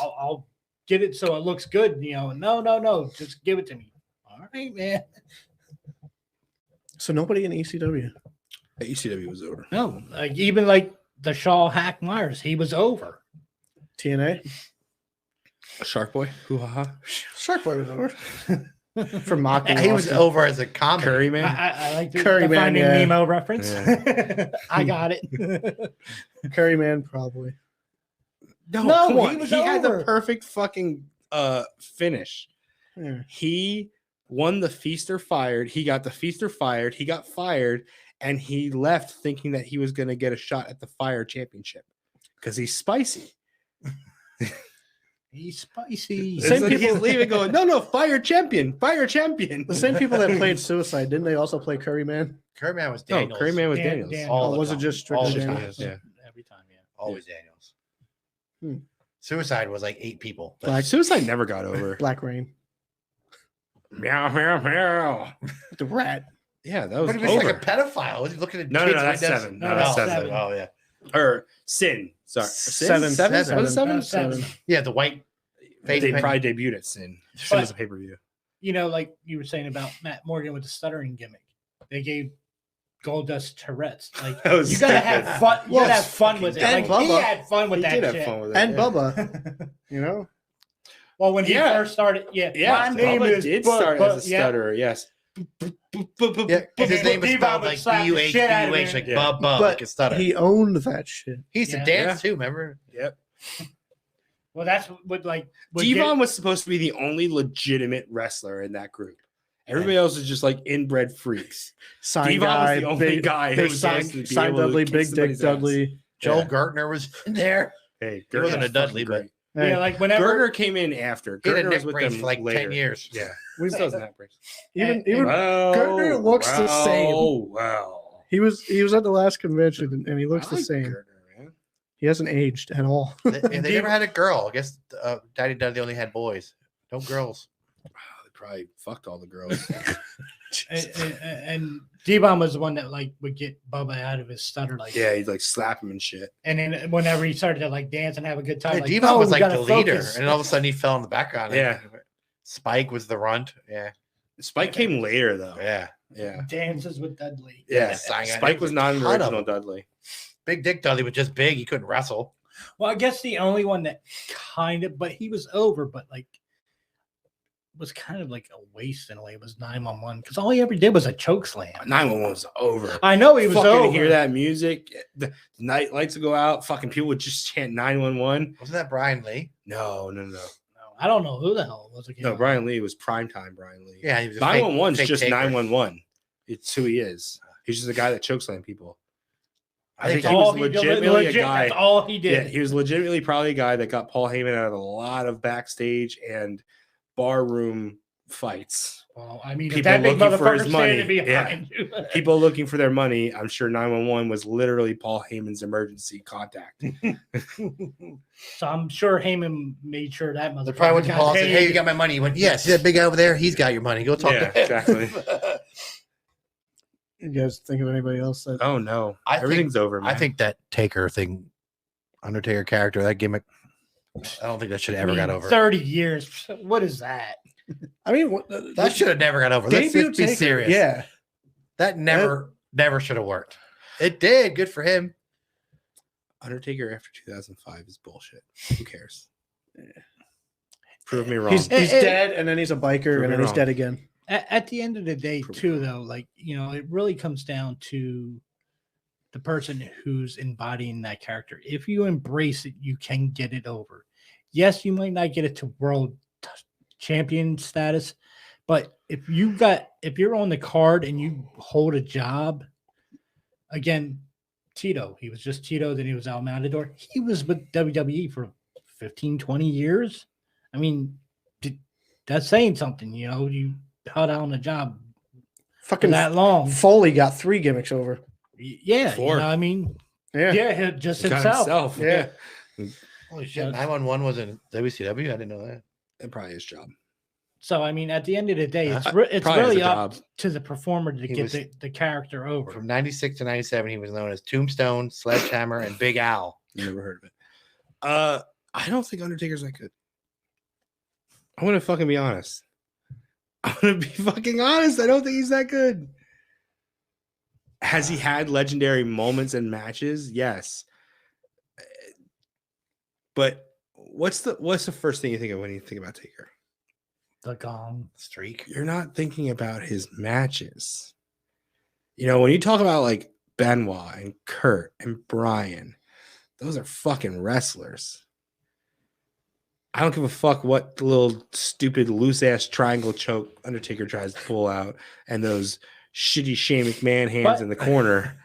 I'll get it so it looks good. No, just give it to me. All right, man. So nobody in ECW. ECW was over. No, like even like the Shaw Hack Myers, he was over. TNA. Shark Boy. Hoo ha ha. Shark Boy was over. For mocking. He was Austin. over as a comedy. Curry man. I like the Curry Man, Finding yeah. Nemo reference. Yeah. I got it. Curry Man, probably. No, No, come he on. was He had the over. perfect fucking finish. Yeah. He won the Feaster fired. He got the Feaster fired. He got fired, and he left thinking that he was going to get a shot at the Fire Championship because he's spicy. He's spicy. Same It's like people- he's leaving, going, no, Fire Champion, Fire Champion. The same people that played Suicide, didn't they also play Curry Man? Curry Man was No, Daniels. Curry Man was Dan- Daniels. Dan- All Or the was it time. just All strictly the time. Daniels? Yeah. Every time, yeah. Always Daniels. Hmm. Suicide was like 8 people. But Black, Suicide never got over. Black Rain. Meow, meow, meow. The rat. Yeah, that was but he was over. like a pedophile. Was he looking at No, kids that's windows? 7. No, No, that's that's 7. 7. Oh, yeah. or Sin. Sorry, Seven. Seven. Was it Seven. seven? Yeah, the white face They paint. probably debuted at Sin. Sin was a But- pay per view. You know, like you were saying about Matt Morgan with the stuttering gimmick, they gave Goldust Tourette's. Like That was you gotta stupid. have fun. You Well, gotta have fun with it. and Like he Bubba. had fun with He that did shit. have fun with it. And yeah. Bubba, you know, Well, when he Yeah. first started, Yeah, my name Bubba is did Bud, start Bud, as a stutterer. Yes. Yeah, And his name was Devon spelled would like slap the B-U-H, shit out of B-U-H, him. like Yeah. Bub, but like a stutter. he owned that shit. He used to Yeah. dance too, remember? Yep. Well, that's what like would Devon get- was supposed to be the only legitimate wrestler in that group. Everybody else is just like inbred freaks. Sign Devon guy, was the only big, guy who big was sign, supposed to be sign able to Dudley, kick big dick somebody's ass. Dudley. Joel Yeah. Gertner was in there. Hey, He wasn't a Gertner's Dudley, fucking but great. Hey, yeah, like whenever Gertner came in after. he had a Gertner neck was with brace them for like later. 10 years. Yeah, we still doesn't have brace. even Well, Gertner looks the same. Well, he was at the last convention and he looks I the like same. Gertner, man. He hasn't aged at all. They never had a girl. I guess Daddy Dudley only had boys. No girls. Wow, they probably fucked all the girls. and Devon was the one that like would get Bubba out of his stutter, like Yeah, he'd like slap him and shit. And then whenever he started to like dance and have a good time, Yeah, like, Devon no, was we like gotta the leader, focus. and then all of a sudden he fell in the background. Yeah. Spike was the runt. Yeah, Spike came later though. yeah. Yeah. dances with Dudley. Yeah. Sang it. Spike was not an Ton of original them. Dudley. Big Dick Dudley was just big. He couldn't wrestle. Well, I guess the only one that kind of, but he was over, but like was kind of like a waste in a way was 911 because all he ever did was a choke slam. 911 was over. I know he was fucking over. hear that music. The night lights would go out. Fucking people would just chant 911. Wasn't that Brian Lee? No. No, I don't know who the hell it was. Again. No, Brian Lee was primetime Brian Lee. Yeah, he was a fake- 911 is fake just taker. 911. It's who he is. He's just a guy that chokeslam people. I think That's he all was he did. legitimately a guy. That's all he Yeah, did. he was legitimately probably a guy that got Paul Heyman out of a lot of backstage and barroom fights. Well, I mean, if People that big looking for his motherfucker money. standing behind you. People looking for their money. I'm sure 911 was literally Paul Heyman's emergency contact. So I'm sure Heyman made sure that motherfucker They probably went to got Paul and said, paid. "Hey, you got my money." He went, "Yeah, see that big guy over there? He's got your money. Go talk Yeah, to him." exactly. You guys think of anybody else that Oh no, I think- everything's over. Man. I think that Taker thing, Undertaker character, that gimmick, I don't think that should have ever got over. 30 years. What is that? I mean That should have never got over. Let's debut be Taker, serious. Yeah. That never should have worked. It did. Good for him. Undertaker after 2005 is bullshit. Who cares? Prove me wrong. He's Eh, dead and then he's a biker Prove and me then he's wrong. dead again. At the end of the day, Prove too, it. though, like, you know, it really comes down to the person who's embodying that character. If you embrace it, you can get it over. Yes, you might not get it to world champion status, but if you're on the card and you hold a job, again, Tito, he was just Tito, then he was Al Matador. He was with WWE for 15, 20 years. I mean, that's saying something, you know, you held out on a job for Fucking that long. Foley got 3 gimmicks over. Yeah, Four. you know, I mean, Yeah. yeah, just He got himself. Yeah. Holy shit. Yeah. 911 was in WCW. I didn't know that. That probably his job. So I mean, at the end of the day, it's Probably really has a up job. to the performer to He get was- the character over. From 96 to 97, he was known as Tombstone, Sledgehammer, and Big Al. Never heard of it. I don't think Undertaker's that good. I want to fucking be honest. I want to be fucking honest. I don't think he's that good. Has he had legendary moments and matches? Yes. But what's the first thing you think of when you think about Taker? The gong. Streak. You're not thinking about his matches. You know, when you talk about like Benoit and Kurt and Brian, those are fucking wrestlers. I don't give a fuck what the little stupid loose ass triangle choke Undertaker tries to pull out and those shitty Shane McMahon hands But- in the corner.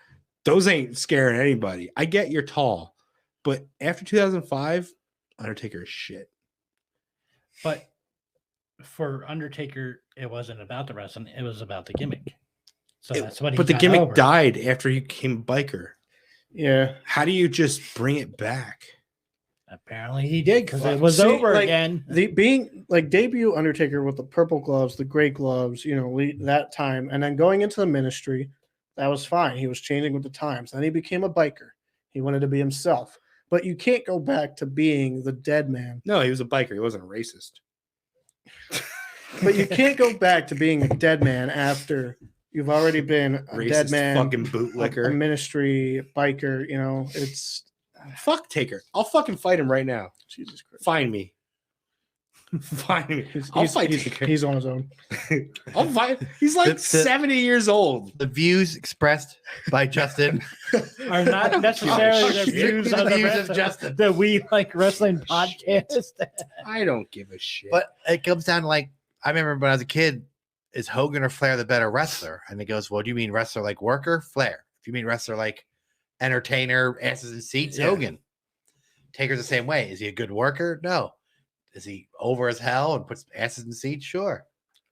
Those ain't scaring anybody. I get you're tall, but after 2005, Undertaker is shit. But for Undertaker, it wasn't about the wrestling; it was about the gimmick. So that's what. But the gimmick died after he became biker. Yeah. How do you just bring it back? Apparently, he did because Well, it was see, over like, again. The being like debut Undertaker with the purple gloves, the gray gloves, you know, that time, and then going into the ministry, that was fine. He was changing with the times. Then he became a biker. He wanted to be himself. But you can't go back to being the dead man. No, he was a biker. He wasn't a racist. But you can't go back to being a dead man after you've already been a Racist dead man, fucking a bootlicker. ministry biker. You know, it's Fuck Taker. I'll fucking fight him right now. Jesus Christ. Find me. Find me. I'll fight Taker. He's on his own. I'll fight. He's like The- 70 years old. The views expressed by Justin Are not necessarily the Strictly views the of the views rest of of Justin. the We Like Wrestling podcast. I don't give a shit. But it comes down to like, I remember when I was a kid, is Hogan or Flair the better wrestler? And he goes, well, do you mean wrestler like worker? Flair. If you mean wrestler like entertainer, asses and seats, Yeah. Hogan. Taker's the same way. Is he a good worker? No. Is he over as hell and puts asses in seats? Sure.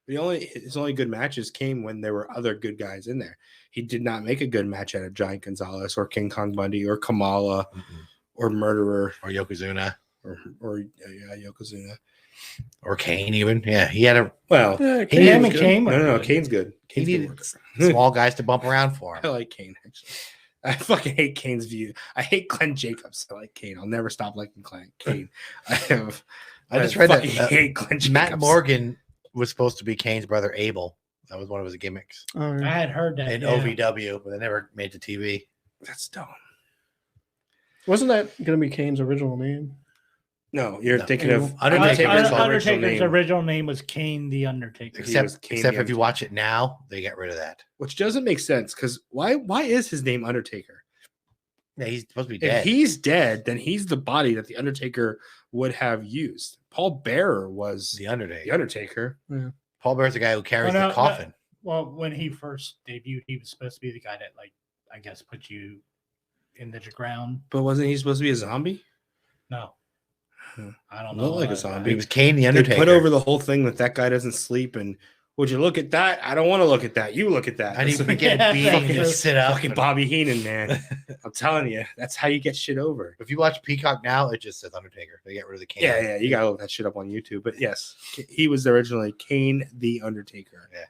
his only good matches came when there were other good guys in there. He did not make a good match out of Giant Gonzalez or King Kong Bundy or Kamala or Murderer Or Yokozuna. or Yokozuna. Or Kane even. Yeah. He had a Well, Yeah, He Him needed- and Kane were no, good. Kane's good. he Kane's good needed worker. small guys to bump around for I him. like Kane, actually. I fucking hate Kane's view. I hate Glenn Jacobs. I like Kane. I'll never stop liking Kane. I just read that, fucking hate Glenn Jacobs. Matt Morgan was supposed to be Kane's brother Abel. That was one of his gimmicks all I right. had heard that. in yeah. OVW, but they never made the TV. That's dumb. Wasn't that going to be Kane's original name? No, you're No. thinking of Undertaker's Undertaker's Undertaker's original name, original name was Kane the Undertaker. He was Except Kane if the you watch it now, they get rid of that. which doesn't make sense because why is his name Undertaker? Yeah, he's supposed to be If dead. he's dead, then he's the body that the Undertaker would have used. Paul Bearer was the Undertaker. the Undertaker. Paul Bear's the guy who carries Oh, no, the coffin. Well, when he first debuted, he was supposed to be the guy that, like, I guess, put you in the ground. But wasn't he supposed to be a zombie? No, Hmm. I don't know. Looked like a zombie. He was Kane the They Undertaker. put over the whole thing that that guy doesn't sleep. And would you look at that? I don't want to look at that. You look at that. I need That's to get a beating and fucking- just sit up. fucking Bobby Heenan, man. I'm telling you, that's how you get shit over. If you watch Peacock now, it just says Undertaker. They get rid of the Kane. Yeah, you gotta look that shit up on YouTube. But yes, he was originally Kane the Undertaker. Yeah.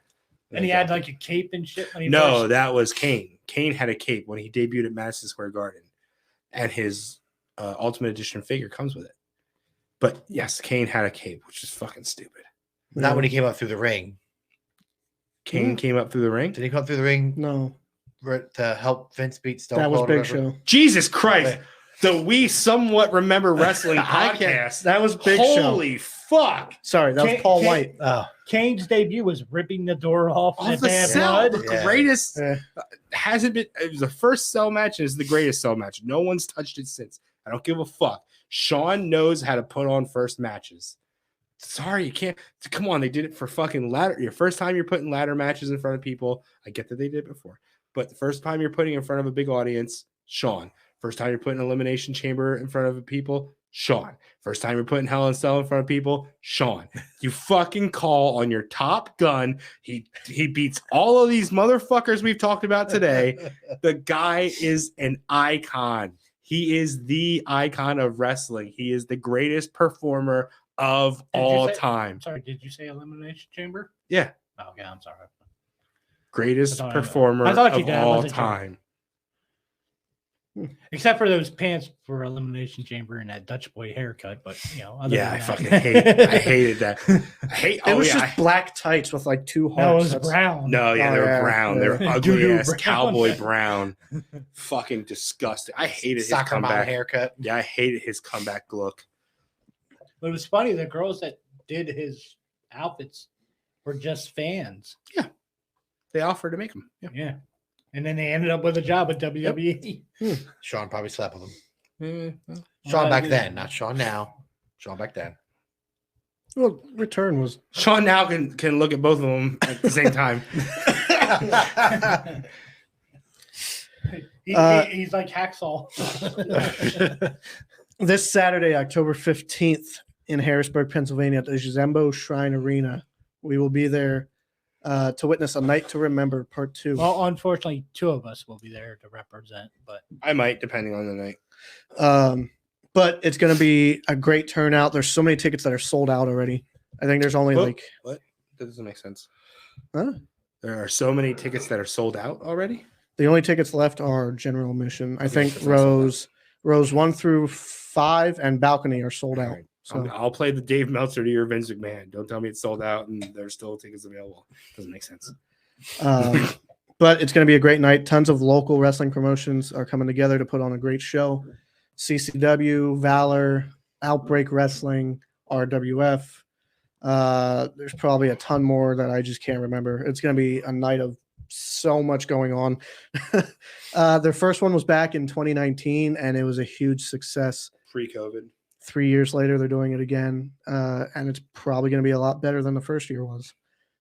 And he had like a cape and shit when he No, first- that was Kane. Kane had a cape when he debuted at Madison Square Garden, and his Ultimate Edition figure comes with it. But yes, Kane had a cape, which is fucking stupid. Not when he came up through the ring. Kane came up through the ring. Did he come up through the ring No, to help Vince beat Stone that was Cold or Big whatever? Show. Jesus Christ! Okay. The We Somewhat Remember Wrestling I can't- podcast. That was Big Show. Holy fuck! Sorry, that was Kane- Paul Kane- White. Oh, Kane's debut was ripping the door off Off the the bad cell, blood. the Yeah. greatest Yeah. hasn't been. It was the first cell match. And it's the greatest cell match. No one's touched it since. I don't give a fuck. Sean knows how to put on first matches. Sorry, you can't. Come on, they did it for fucking ladder. Your first time you're putting ladder matches in front of people. I get that they did it before, but the first time you're putting in front of a big audience, Sean. First time you're putting Elimination Chamber in front of people, Sean. First time you're putting Hell in a Cell in front of people, Sean. You fucking call on your top gun. He beats all of these motherfuckers we've talked about today. The guy is an icon. He is the icon of wrestling. He is the greatest performer of Did you all say- time. Sorry, did you say Elimination Chamber? Yeah. Oh, okay, I'm sorry. Greatest I thought- performer I thought you of did. I all wasn't sure. time. Except for those pants for Elimination Chamber and that Dutch boy haircut, but you know, other Yeah, I than fucking that- hated that. I hate. It Oh was yeah. just black tights with like two No, it hearts. was That's- brown. No, yeah, Oh, they were yeah, brown. They were yeah. ugly Doo-doo ass brown. cowboy brown. Fucking disgusting. I hated his soccer mom comeback. haircut. Yeah, I hated his comeback look. But it was funny. The girls that did his outfits were just fans. They offered to make him. Yeah. Yeah. And then they ended up with a job at WWE. Sean probably slept with him. Well, Sean Well, back yeah. then, not Sean now. Sean back then. Well, Return was Sean now can look at both of them at the same time. He's like Hacksaw. this Saturday, October 15th, in Harrisburg, Pennsylvania, at the Zembo Shrine Arena. We will be there to witness A Night to Remember Part 2. Well, unfortunately, two of us will be there to represent, but I might, depending on the night. But it's going to be a great turnout. There's so many tickets that are sold out already. I think there's only Well, like What? That doesn't make sense. Huh? There are so many tickets that are sold out already. The only tickets left are general admission. I think because I sold rows 1 through 5 and balcony are sold All out. right. So I'll play the Dave Meltzer to your Vince McMahon. Don't tell me it's sold out and there's still tickets available. Doesn't make sense. But it's going to be a great night. Tons of local wrestling promotions are coming together to put on a great show. CCW, Valor, Outbreak Wrestling, RWF. There's probably a ton more that I just can't remember. It's going to be a night of so much going on. Their first one was back in 2019, and it was a huge success. Pre-COVID. 3 years later, they're doing it again, and it's probably going to be a lot better than the first year was.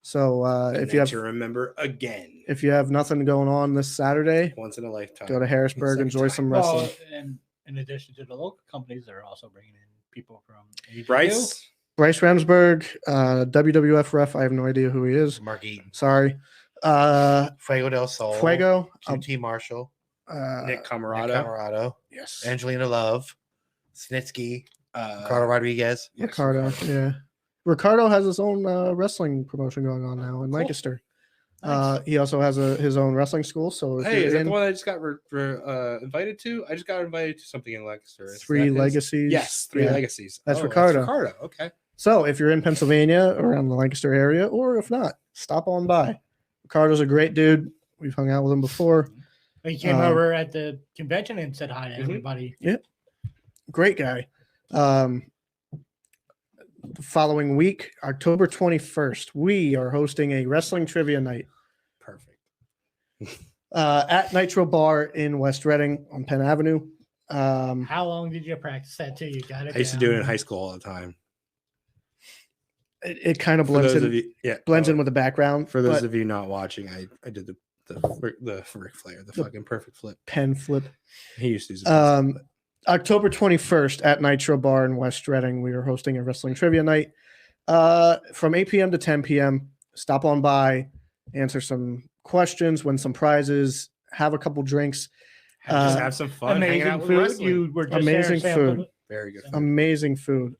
So if you have to remember again, if you have nothing going on this Saturday, once in a lifetime, go to Harrisburg, Second enjoy time. some wrestling. Well, and in addition to the local companies, they're also bringing in people from AEW. Bryce. Ramsberg, WWF ref. I have no idea who he is. Mark Eaton, Sorry. Fuego del Sol, Fuego. QT Marshall, Nick Nick Camarado. Camarado, Yes. Angelina Love, Snitsky, Ricardo Rodriguez. Yes, Ricardo. Yeah. Ricardo has his own wrestling promotion going on now in Lancaster. Nice. He also has his own wrestling school. So if Hey, you're is that in the one I just got invited to? I just got invited to something in Lancaster. Is Three that his? Legacies. Yes, Three Yeah. Legacies. That's Ricardo. Ricardo. Okay. So if you're in Pennsylvania, around the Lancaster area, or if not, stop on by. Ricardo's a great dude. We've hung out with him before. He came over at the convention and said hi to everybody. Yeah. Great guy. The following week, October 21st, we are hosting a wrestling trivia night Perfect. at Nitro Bar in West Reading on Penn Avenue. How long did you practice that too? You got it. I used to do it in high school all the time. It kind of For blends those in, of you, yeah, blends in with the background. For those but of you not watching, I did the Ric Flair, the fucking perfect flip. pen flip. He used to use it. October 21st at Nitro Bar in West Reading, we are hosting a wrestling trivia night from 8 p.m. to 10 p.m. Stop on by, answer some questions, win some prizes, have a couple drinks. Just have some fun. Hanging out Amazing with food. wrestling. You were just Amazing there sampling food. it. Very good. Amazing food.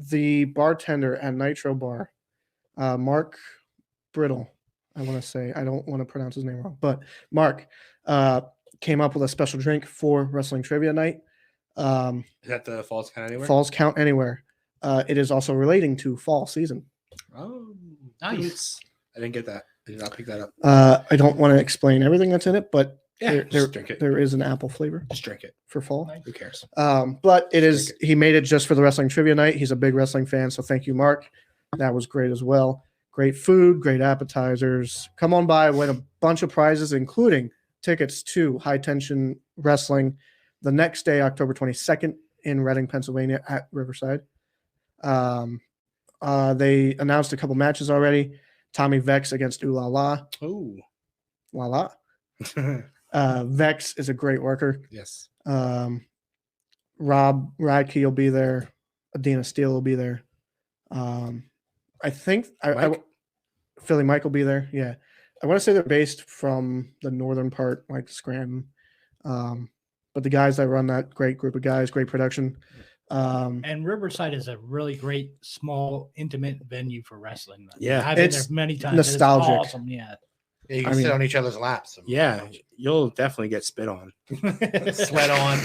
The bartender at Nitro Bar, Mark Brittle, I want to say, I don't want to pronounce his name wrong, but Mark came up with a special drink for wrestling trivia night. Is that the Falls Count Anywhere? Falls Count Anywhere. It is also relating to fall season. Oh, Nice. I didn't get that. I did not pick that up. I don't want to explain everything that's in it, but Yeah, just drink it. there is an apple flavor Just drink it. for fall. Nice. Who cares? But it is, he made it just for the wrestling trivia night. He's a big wrestling fan. So thank you, Mark. That was great as well. Great food, great appetizers. Come on by, win a bunch of prizes, including tickets to High Tension Wrestling the next day, October 22nd in Reading, Pennsylvania at Riverside. They announced a couple matches already. Tommy Vex against Ooh La La. Oh. La La. Vex is a great worker. Yes. Rob Radke will be there. Adina Steele will be there. I think Philly Mike will be there. Yeah. I want to say they're based from the northern part, like Scranton. But the guys that run that great group of guys, great production. And Riverside is a really great, small, intimate venue for wrestling. Yeah. I've been It's there many times. nostalgic. It's awesome. Yeah. Yeah, you can I sit mean- on each other's laps. Yeah, you'll definitely get spit on. Sweat on.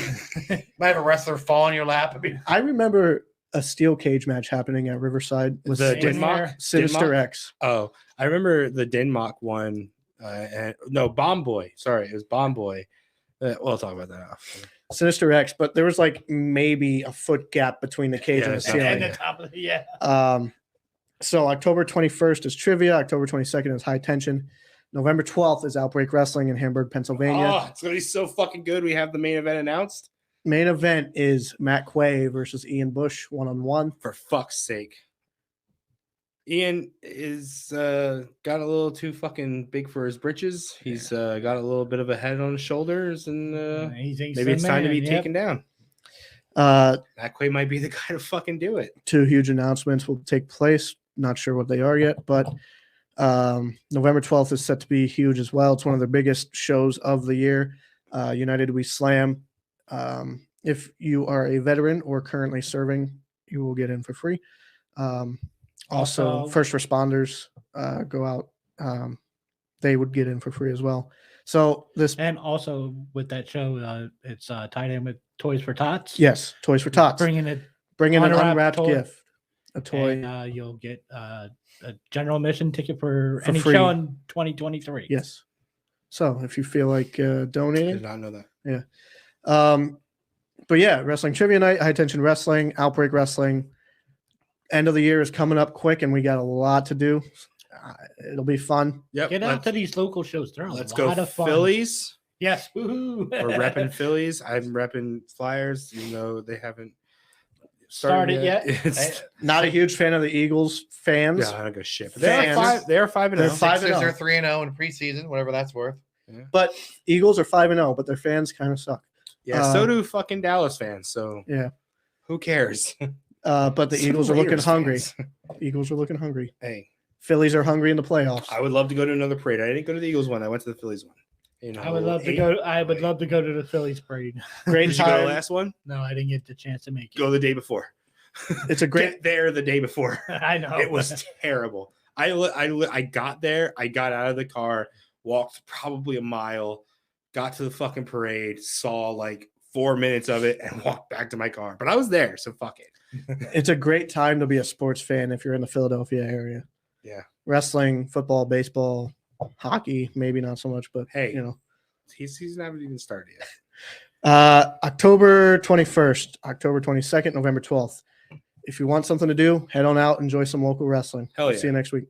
Might have a wrestler fall on your lap. I mean, I remember a steel cage match happening at Riverside with The Same Denmark? here. Sinister Denmark? X. Oh, I remember the Denmark one. No, Bomb Boy. Sorry, it was Bomb Boy. We'll talk about that after. Sinister X, but there was like maybe a foot gap between the cage Yeah, and the it's And ceiling. the top of the, So October 21st is trivia. October 22nd is High Tension. November 12th is Outbreak Wrestling in Hamburg, Pennsylvania. Oh, it's gonna be so fucking good. We have the main event announced. Main event is Matt Quay versus Ian Bush 1-on-1. For fuck's sake. Ian is got a little too fucking big for his britches. He's got a little bit of a head on his shoulders, and he thinks maybe the it's time to man, be yep. taken down. Uh, That Quay might be the guy to fucking do it. 2 huge announcements will take place. Not sure what they are yet, but November 12th is set to be huge as well. It's one of the biggest shows of the year. United We Slam. If you are a veteran or currently serving, you will get in for free. Also, Also- first responders go out. they would get in for free as well. So this, And also with that show, it's tied in with Toys for Tots. yes, Toys for Tots. Bring Bring in in an unwrapped unwrapped toy. gift, a toy. And you'll get a general admission ticket for any free. show in 2023. Yes. So if you feel like Did donating, not know that. but yeah, wrestling trivia night, high tension wrestling, outbreak wrestling. End of the year is coming up quick, and we got a lot to do. It'll be fun. Yep. Get out to these local shows. They're a Let's lot go of fun. Phillies. Yes. Woohoo. We're repping Phillies. I'm repping Flyers, even though they haven't Started yet. It's, Not a huge fan of the Eagles fans. yeah, I don't go shit. But they are Fans. 5. They are 5 and They're 0. 5 and Sixers 0. are 3-0 in preseason, whatever that's worth. But Eagles are 5-0, but their fans kind of suck. Yeah, so do fucking Dallas fans. So Yeah. who cares? But the So Eagles are looking Raiders hungry. fans. Eagles are looking hungry. Hey, Phillies are hungry in the playoffs. I would love to go to another parade. I didn't go to the Eagles one. I went to the Phillies one. You know, I would love to go. I would love to go to the Phillies parade. Great Did you go to the time. last one? No, I didn't get the chance to make it. Go the day before. It's a great. Get there the day before. I know It was terrible. I got there. I got out of the car, walked probably a mile, got to the fucking parade, saw like 4 minutes of it, and walked back to my car. But I was there, so fuck it. It's a great time to be a sports fan if you're in the Philadelphia area. Yeah. Wrestling, football, baseball, hockey, maybe not so much, but Hey, you know. He's not even started yet. October 21st, October 22nd, November 12th. If you want something to do, head on out, enjoy some local wrestling. Hell yeah. See you next week.